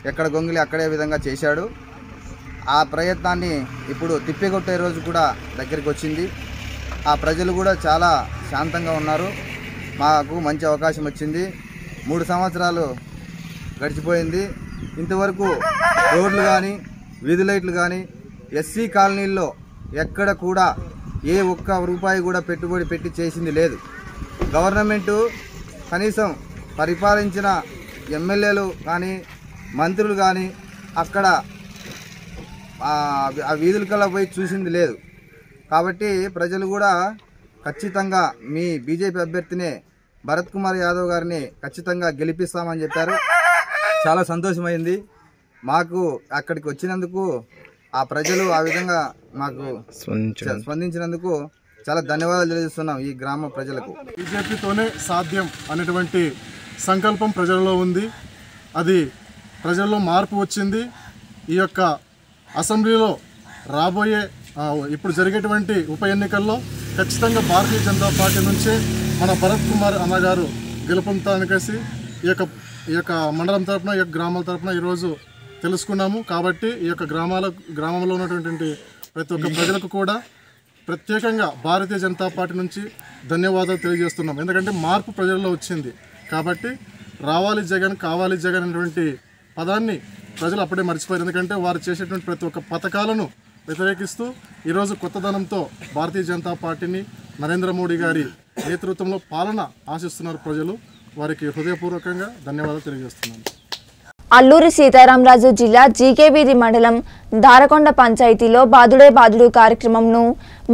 ఎక్కడ గొంగిలి అక్కడే విధంగా చేశాడు. ఆ ప్రయత్నాన్ని ఇప్పుడు తిప్పికొట్టే రోజు కూడా దగ్గరికి వచ్చింది. ఆ ప్రజలు కూడా చాలా శాంతంగా ఉన్నారు. మాకు మంచి అవకాశం వచ్చింది. 3 సంవత్సరాలు గడిచిపోయింది. ఇంతవరకు రోడ్లు కానీ వీధి లైట్లు కానీ ఎస్సీ కాలనీల్లో ఎక్కడ కూడా ఏ ఒక్క రూపాయి కూడా పెట్టుబడి పెట్టి చేసింది లేదు. గవర్నమెంటు కనీసం పరిపాలించిన ఎమ్మెల్యేలు కానీ మంత్రులు కానీ అక్కడ ఆ వీధుల కల్లా పోయి చూసింది లేదు. కాబట్టి ప్రజలు కూడా ఖచ్చితంగా మీ బీజేపీ అభ్యర్థినే భరత్ కుమార్ యాదవ్ గారిని ఖచ్చితంగా గెలిపిస్తామని చెప్పారు. చాలా సంతోషమైంది మాకు. అక్కడికి వచ్చినందుకు ఆ ప్రజలు ఆ విధంగా మాకు స్పందించినందుకు చాలా ధన్యవాదాలు తెలియజేస్తున్నాం ఈ గ్రామ ప్రజలకు. బీజేపీతోనే సాధ్యం అనేటువంటి సంకల్పం ప్రజల్లో ఉంది. అది ప్రజల్లో మార్పు వచ్చింది. ఈ యొక్క అసెంబ్లీలో రాబోయే ఇప్పుడు జరిగేటువంటి ఉప ఎన్నికల్లో ఖచ్చితంగా భారతీయ జనతా పార్టీ నుంచే మన భరత్ కుమార్ అన్నగారు గెలుపొందుతానికేసి ఈ యొక్క మండలం తరఫున, ఈ యొక్క గ్రామాల తరఫున ఈరోజు తెలుసుకున్నాము. కాబట్టి ఈ యొక్క గ్రామంలో ఉన్నటువంటి ప్రతి ఒక్క ప్రజలకు కూడా ప్రత్యేకంగా భారతీయ జనతా పార్టీ నుంచి ధన్యవాదాలు తెలియజేస్తున్నాం. ఎందుకంటే మార్పు ప్రజల్లో వచ్చింది. కాబట్టి రావాలి జగన్, కావాలి జగన్ అనేటువంటి పదాన్ని ప్రజలు అప్పుడే మర్చిపోయారు. ఎందుకంటే వారు చేసేటువంటి ప్రతి ఒక్క పథకాలను వ్యతిరేకిస్తూ ఈరోజు కొత్తదనంతో భారతీయ జనతా పార్టీని నరేంద్ర మోడీ గారి నేతృత్వంలో పాలన ఆశిస్తున్నారు ప్రజలు. వారికి హృదయపూర్వకంగా ధన్యవాదాలు తెలియజేస్తున్నాను. అల్లూరి సీతారామరాజు జిల్లా జీకేవీధి మండలం దారకొండ పంచాయతీలో బాదుడే బాదుడు కార్యక్రమంను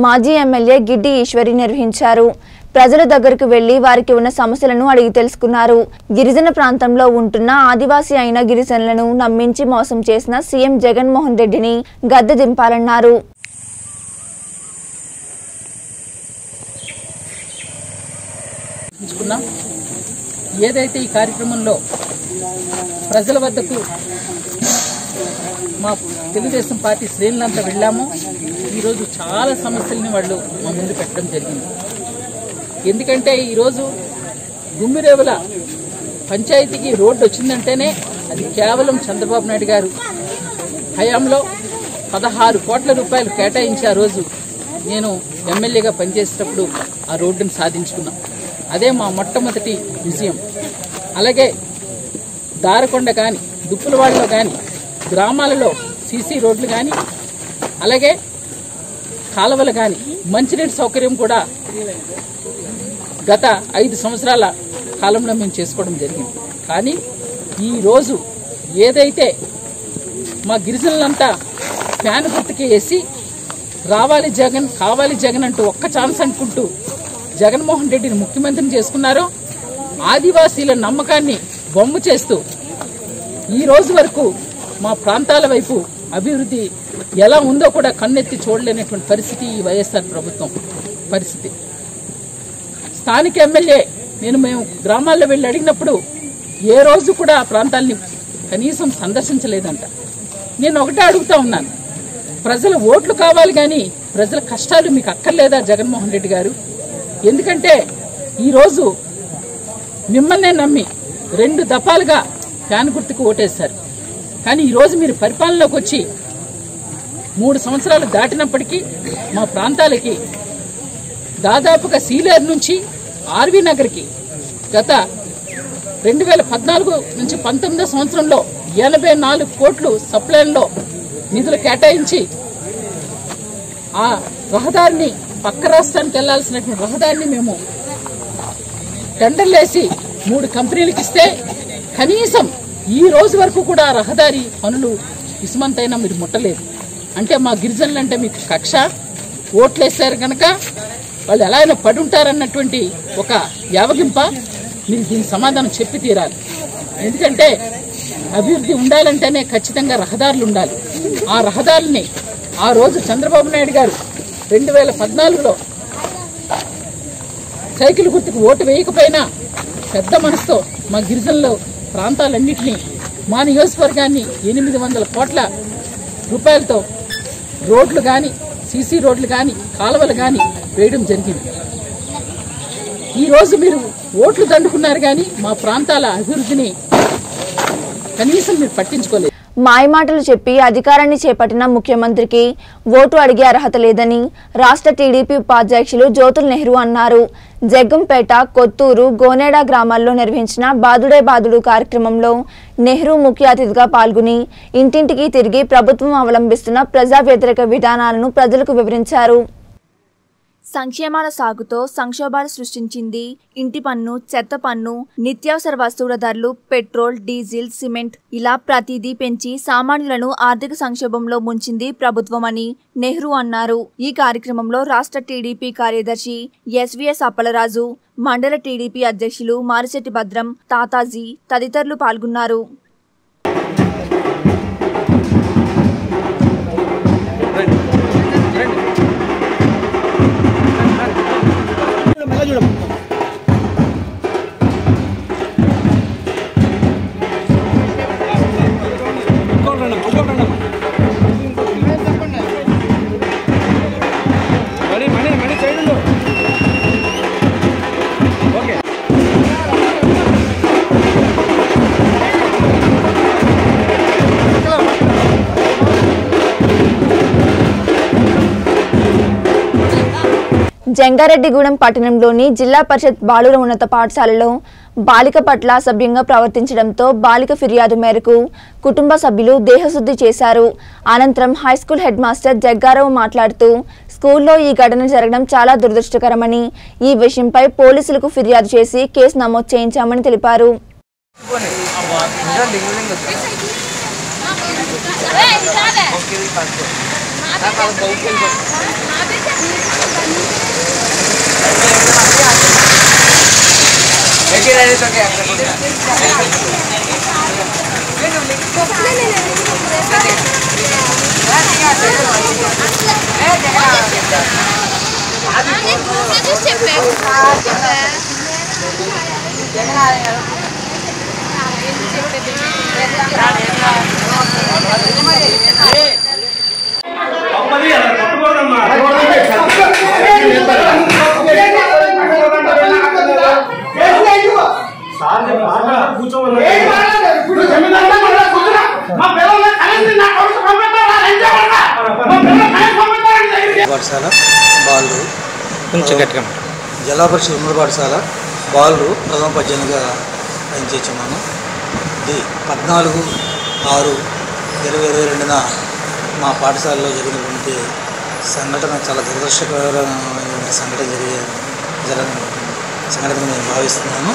మాజీ ఎమ్మెల్యే గిడ్డి ఈశ్వరి నిర్వహించారు. ప్రజల దగ్గరకు వెళ్లి వారికి ఉన్న సమస్యలను అడిగి తెలుసుకున్నారు. గిరిజన ప్రాంతంలో ఉంటున్న ఆదివాసీ అయిన గిరిజనులను నమ్మించి మోసం చేసిన సీఎం జగన్మోహన్ రెడ్డిని గద్దె దింపాలన్నారు. ఏదైతే ఈ కార్యక్రమంలో ప్రజల వద్దకు మా తెలుగుదేశం పార్టీ శ్రేణులంతా వెళ్ళామో ఈరోజు చాలా సమస్యల్ని వాళ్ళు మా ముందు పెట్టడం జరిగింది. ఎందుకంటే ఈరోజు గుమ్మిరేవుల పంచాయతీకి రోడ్డు వచ్చిందంటేనే అది కేవలం చంద్రబాబు నాయుడు గారు హయాంలో 16 కోట్ల రూపాయలు కేటాయించి ఆ రోజు నేను ఎమ్మెల్యేగా పనిచేసేటప్పుడు ఆ రోడ్డును సాధించుకున్నాం. అదే మా మొట్టమొదటి విజయం. అలాగే దారకొండ కానీ, దుప్పులవాడలో కానీ, గ్రామాలలో సీసీ రోడ్లు కానీ, అలాగే కాలువలు కానీ, మంచినీటి సౌకర్యం కూడా గత 5 సంవత్సరాల కాలంలో మేము చేసుకోవడం జరిగింది. కానీ ఈరోజు ఏదైతే మా గిరిజనులంతా ఫ్యాన్ గుర్తుకి వేసి రావాలి జగన్, కావాలి జగన్ అంటూ ఒక్క ఛాన్స్ అనుకుంటూ జగన్మోహన్ రెడ్డిని ముఖ్యమంత్రిని చేసుకున్నారో, ఆదివాసీల నమ్మకాన్ని బొమ్మ చేస్తూ ఈ రోజు వరకు మా ప్రాంతాల వైపు అభివృద్ధి ఎలా ఉందో కూడా కన్నెత్తి చూడలేనటువంటి పరిస్థితి ఈ వైఎస్ఆర్ ప్రభుత్వం పరిస్థితి. స్థానిక ఎమ్మెల్యే మేము గ్రామాల్లో వెళ్ళి అడిగినప్పుడు ఏ రోజు కూడా ఆ ప్రాంతాలని కనీసం సందర్శించలేదంట. నేను ఒకటే అడుగుతా ఉన్నాను, ప్రజల ఓట్లు కావాలి కానీ ప్రజల కష్టాలు మీకు అక్కర్లేదా జగన్మోహన్ రెడ్డి గారు? ఎందుకంటే ఈరోజు మిమ్మల్నే నమ్మి 2 దఫాలుగా ఫ్యాన్ గుర్తుకు ఓటేశారు. కానీ ఈరోజు మీరు పరిపాలనలోకి వచ్చి 3 సంవత్సరాలు దాటినప్పటికీ మా ప్రాంతాలకి దాదాపుగా సీలేరు నుంచి ఆర్వీ నగర్కి గత 2014 నుంచి 19 సంవత్సరంలో 84 కోట్లు సప్లైన్లో నిధులు కేటాయించి ఆ రహదారిని పక్క రాష్ట్రానికి వెళ్లాల్సినటువంటి రహదారిని మేము టెండర్లేసి 3 కంపెనీలకు ఇస్తే కనీసం ఈ రోజు వరకు కూడా రహదారి పనులు ఇసుమంతైనా మీరు ముట్టలేదు. అంటే మా గిరిజనులు అంటే మీకు కక్ష, ఓట్లేసారు కనుక వాళ్ళు ఎలా అయినా పడి ఉంటారన్నటువంటి ఒక యావగింప. మీరు దీనికి సమాధానం చెప్పి తీరాలి. ఎందుకంటే అభివృద్ధి ఉండాలంటేనే ఖచ్చితంగా రహదారులు ఉండాలి. ఆ రహదారుల్ని ఆ రోజు చంద్రబాబు నాయుడు గారు 2014లో సైకిల్ గుర్తుకు ఓటు వేయకపోయినా పెద్ద మనసుతో మా గిరిజనుల ప్రాంతాలన్నింటినీ, మా నియోజకవర్గాన్ని 800 కోట్ల రూపాయలతో రోడ్లు కానీ, సీసీ రోడ్లు కానీ, కాలువలు కానీ వేయడం జరిగింది. ఈరోజు మీరు ఓట్లు దండుకున్నారు కానీ మా ప్రాంతాల అభివృద్ధిని కనీసం మీరు పట్టించుకోలేదు. మాయమాటలు చెప్పి అధికారాన్ని చేపట్టిన ముఖ్యమంత్రికి ఓటు అడిగే అర్హత లేదని రాష్ట్ర టీడీపీ ఉపాధ్యక్షులు జ్యోతుల్ నెహ్రూ అన్నారు. జగ్గంపేట, కొత్తూరు, గోనేడ గ్రామాల్లో నిర్వహించిన బాదుడే బాదుడు కార్యక్రమంలో నెహ్రూ ముఖ్య అతిథిగా పాల్గొని ఇంటింటికి తిరిగి ప్రభుత్వం అవలంబిస్తున్న ప్రజా వ్యతిరేక విధానాలను ప్రజలకు వివరించారు. సంక్షేమాల సాగుతో సంక్షోభాలు సృష్టించింది. ఇంటి పన్ను, చెత్త పన్ను, నిత్యావసర వస్తువుల ధరలు, పెట్రోల్, డీజిల్, సిమెంట్ ఇలా ప్రతిదీ పెంచి సామాన్యులను ఆర్థిక సంక్షోభంలో ముంచింది ప్రభుత్వమని నెహ్రూ అన్నారు. ఈ కార్యక్రమంలో రాష్ట్ర టీడీపీ కార్యదర్శి ఎస్వీఎస్ అప్పలరాజు, మండల టీడీపీ అధ్యక్షులు మారిశెట్టి భద్రం, తాతాజీ తదితరులు పాల్గొన్నారు. జంగారెడ్డిగూడెం పట్టణంలోని జిల్లా పరిషత్ బాలుర ఉన్నత పాఠశాలలో బాలిక పట్ల అసభ్యంగా ప్రవర్తించడంతో బాలిక ఫిర్యాదు మేరకు కుటుంబ సభ్యులు దేహశుద్ధి చేశారు. అనంతరం హైస్కూల్ హెడ్ మాస్టర్ జగ్గారావు మాట్లాడుతూ స్కూల్లో ఈ ఘటన జరగడం చాలా దురదృష్టకరమని, ఈ విషయంపై పోలీసులకు ఫిర్యాదు చేసి కేసు నమోదు చేయించామని తెలిపారు. పాఠశాల బాలురు జిల్లా పరిషత్ ఉన్నత పాఠశాల బాలురు ప్రథమ పద్యాలుగా పనిచేస్తున్నాను. ఇది 14/6/2022 మా పాఠశాలలో జరిగినటువంటి సంఘటన చాలా దురదృష్టకరమైన సంఘటనగా నేను భావిస్తున్నాను.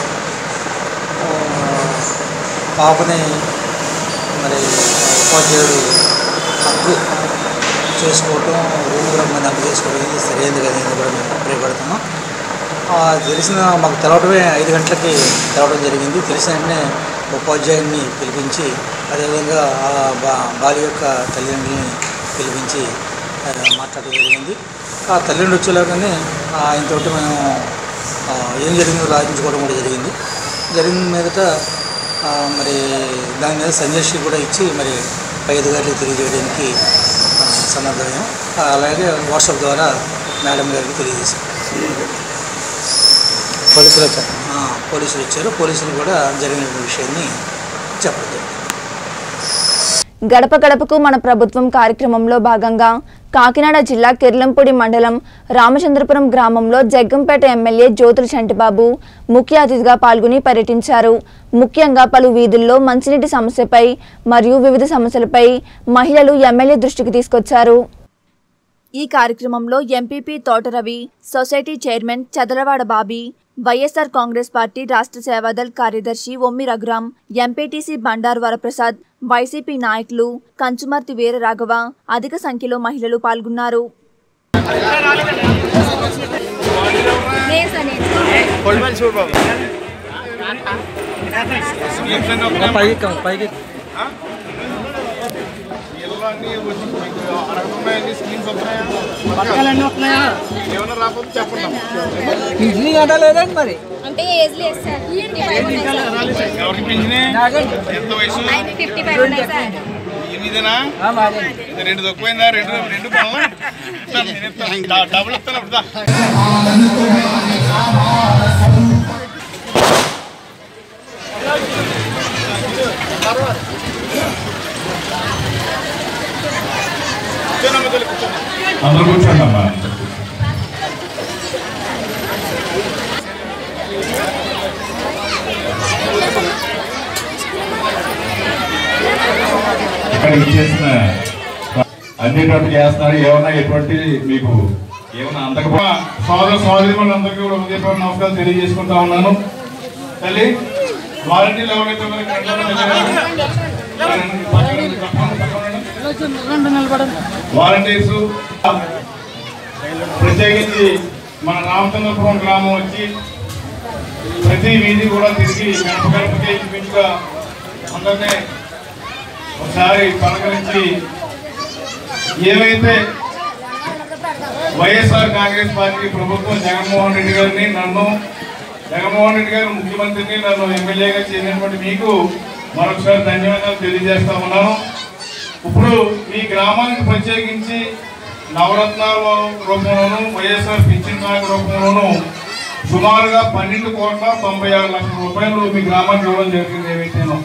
పాపని మరి ఉపాధ్యాయుడు హక్కు చేసుకోవటం, రూమ్ రమ్మని హక్కు చేసుకోవడం సరైనది కదని కూడా మేము అభిప్రాయపడుతున్నాం. తెలిసిన మాకు తెలవడమే 5 గంటలకి తెలవడం జరిగింది. తెలిసిన వెంటనే ఉపాధ్యాయుడిని పిలిపించి, అదేవిధంగా బాలి యొక్క తల్లిదండ్రులని పిలిపించి మాట్లాడడం జరిగింది. ఆ తల్లిదండ్రులు వచ్చేలాగానే ఆయనతో మేము ఏం జరిగిందో రాయించుకోవడం కూడా జరిగింది. జరిగిన మీదట మరి దాని మీద సంజయ్ కూడా ఇచ్చి మరి పై అధికారులకు తెలియజేయడానికి సన్నద్ధమయ్యాం. అలాగే వాట్సాప్ ద్వారా మేడం గారికి తెలియజేశాం. పోలీసులు వచ్చారు. పోలీసులు కూడా జరిగిన విషయాన్ని చెప్పలేదు. గడప గడపకు మన ప్రభుత్వం కార్యక్రమంలో భాగంగా కాకినాడ జిల్లా కిర్లంపూడి మండలం రామచంద్రపురం గ్రామంలో జగ్గంపేట ఎమ్మెల్యే జ్యోతుల చంటిబాబు ముఖ్య అతిథిగా పాల్గొని పర్యటించారు. ముఖ్యంగా పలు వీధుల్లో మంచినీటి సమస్యపై మరియు వివిధ సమస్యలపై మహిళలు ఎమ్మెల్యే దృష్టికి తీసుకొచ్చారు. ఈ కార్యక్రమంలో MPP Thota Ravi, society chairman Chadalavada Bobby, YSR Congress party రాష్ట్ర సేవాదల్ కార్యదర్శి ఒమ్మి రఘురాం, ఎంపీటీసీ బండారు వరప్రసాద్, వైసీపీ నాయకులు కంచుమర్తి వీర రాఘవ అధిక సంఖ్యలో మహిళలు పాల్గొన్నారు. లేదండి మరి అంటే ఏజ్ లేదు సార్. రెండు తక్కువైందా? రెండు డబ్బులు ఇస్తాను. అందరూ కూర్చోండి అమ్మా. ఇక్కడ ఇచ్చేసిన అన్ని చేస్తున్నారు. ఏమన్నా ఎటువంటి మీకు ఏమన్నా అంతకు సోదర సోదరిమణులందరికీ కూడా హృదయపూర్వక నమస్కారాలు తెలియజేసుకుంటా ఉన్నాను. తల్లి వాలంటీర్లు ఎవరైతే వాలంటీర్స్ ప్రత్యేకించి మన రామచంద్రపురం గ్రామం వచ్చి ప్రతి వీధి కూడా తిరిగి గడప గడపకి ఇంచుమించుగా అందరినీ ఒకసారి పలకరించి ఏవైతే వైఎస్ఆర్ కాంగ్రెస్ పార్టీ ప్రభుత్వం జగన్మోహన్ రెడ్డి గారిని నన్ను జగన్మోహన్ రెడ్డి గారు ముఖ్యమంత్రిని నన్ను ఎమ్మెల్యేగా చేసినటువంటి మీకు మరొకసారి ధన్యవాదాలు తెలియజేస్తా ఉన్నాను. ఇప్పుడు ఈ గ్రామానికి ప్రత్యేకించి నవరత్నాల రూపంలోను వైఎస్ఆర్ పింఛన్ కార్డు రూపంలోను సుమారుగా 12,96,00,000 రూపాయలు మీ గ్రామానికి ఇవ్వడం జరిగింది. ఏవైతేనో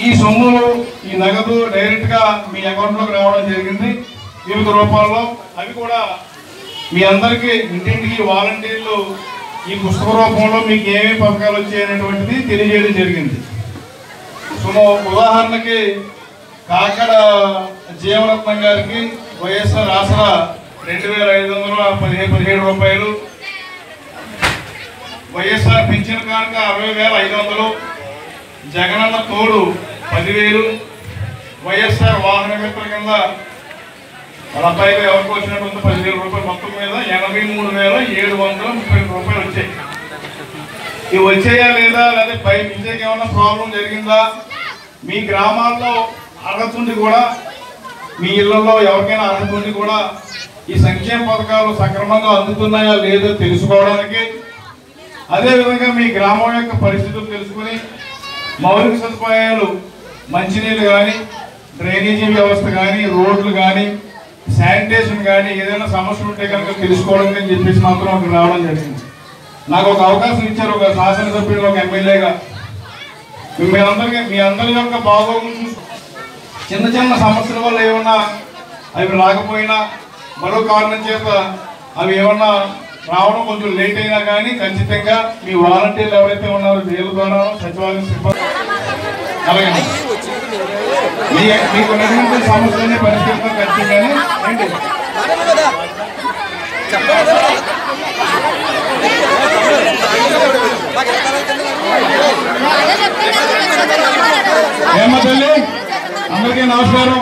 ఈ సొమ్ములు ఈ నగదు డైరెక్ట్ గా మీ అకౌంట్ లోకి రావడం జరిగింది వివిధ రూపాల్లో. అవి కూడా మీ అందరికీ ఇంటింటికి వాలంటీర్లు ఈ పుస్తక రూపంలో మీకు ఏమేమి పథకాలు వచ్చాయనేటువంటిది తెలియజేయడం జరిగింది. సో ఉదాహరణకి కాకడ జీవరత్నం గారికి వైఎస్ఆర్ ఆసరా 2,517 రూపాయలు, వైఎస్ఆర్ పింఛన్ కానుక 60,500, జగనన్న తోడు 10,000, వైఎస్ఆర్ వాహన మిత్ర కింద వాళ్ళ అబ్బాయిగా ఎవరికి వచ్చినటువంటి 10,000 రూపాయలు, మొత్తం మీద 83,730 రూపాయలు వచ్చాయి. ఇవి వచ్చాయా లేదా పై విద్యకి ఏమన్నా ప్రాబ్లం జరిగిందా, మీ గ్రామాల్లో అర్హత ఉండి కూడా మీ ఇళ్లలో ఎవరికైనా అర్హత ఉండి కూడా ఈ సంక్షేమ పథకాలు సక్రమంగా అందుతున్నాయా లేదో తెలుసుకోవడానికి, అదేవిధంగా మీ గ్రామం యొక్క పరిస్థితులు తెలుసుకుని మౌలిక సదుపాయాలు మంచినీళ్ళు కానీ, డ్రైనేజీ వ్యవస్థ కానీ, రోడ్లు కానీ, శానిటేషన్ కానీ ఏదైనా సమస్యలు ఉంటే కనుక తెలుసుకోవడానికి అని చెప్పేసి మాత్రం అక్కడ రావడం జరిగింది. నాకు ఒక అవకాశం ఇచ్చారు ఒక శాసనసభ్యుడు, ఒక ఎమ్మెల్యేగా. మీ అందరి యొక్క బాగోగులు చూసి చిన్న చిన్న సమస్యల వల్ల ఏమన్నా అవి రాకపోయినా మరో కారణం చేత అవి ఏమన్నా రావడం కొంచెం లేట్ అయినా కానీ ఖచ్చితంగా మీ వాలంటీర్లు ఎవరైతే ఉన్నారో వీళ్ళ ద్వారా సచివాలయం సిబ్బంది అలాగే మీకు ఉన్నటువంటి సమస్యలన్నీ పరిష్కరిస్తాం ఖచ్చితంగానే. ఏమ్మా తల్లి, అందరికీ నమస్కారం.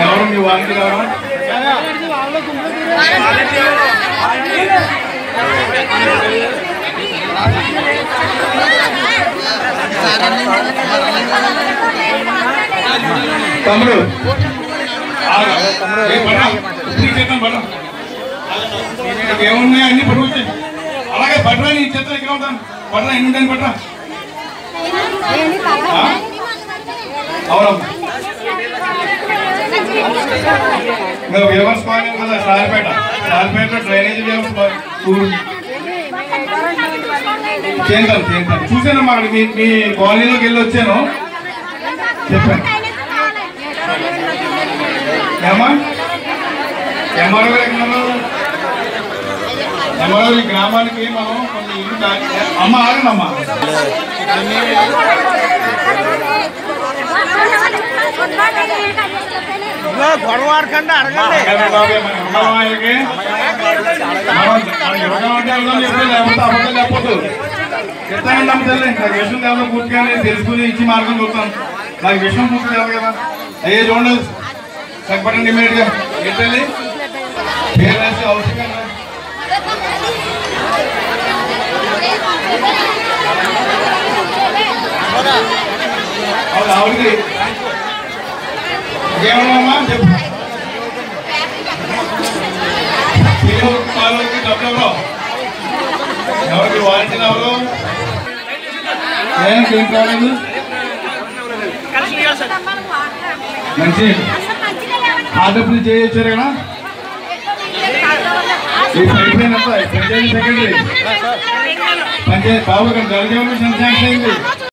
ఎవరు మీ వారికి రావడం తమ్ముడు ఏమున్నాయి అన్ని పట్టుకొచ్చాయి. అలాగే పట్టరా నీ చేత ఇక్కడ ఉంటాను. పట్టరా ఎన్ని ఉంటాను పట్టరా. అవునమ్మా వ్యవస్థ కదా సార్పేటలో డ్రైనేజీ వ్యవస్థ చేద్దాం చూసానమ్మా. అక్కడ మీ కాలనీలోకి వెళ్ళి వచ్చాను చెప్పాను. ఏమా ఎంఆర్ఓ గారు ఎక్కడున్నారు? ఎంఆర్ఓ ఈ గ్రామానికి మనం కొన్ని ఇల్లు అమ్మ ఆగండమ్మా. గొడవ ఆడకండి అడగండి. చెప్పొద్దు చెప్తానండి అమ్మ తల్లి. నాకు విషయం కాదు పూర్తిగా తెలుసుకుని ఇచ్చి మార్గం చూస్తాను. నాకు విషయం పూర్తి కాదు కదా. అయ్యే చూడండి చెప్పండి ఇమీడియట్ గా ఏంటండి పేరు రాసి అవసరం ఆవిడకి ఏమన్నా చెప్పు. ఎవరికి పెన్షన్ ఎవరు ఏం కాలేదు మంచి ఆడపిల్లి చేయొచ్చారు కదా అయిపోయినప్పుడు పంచాయతీ సెక్రటరీ పంచాయతీ బాబు జలజీవన్ మిషన్ శాంక్షన్ అయింది.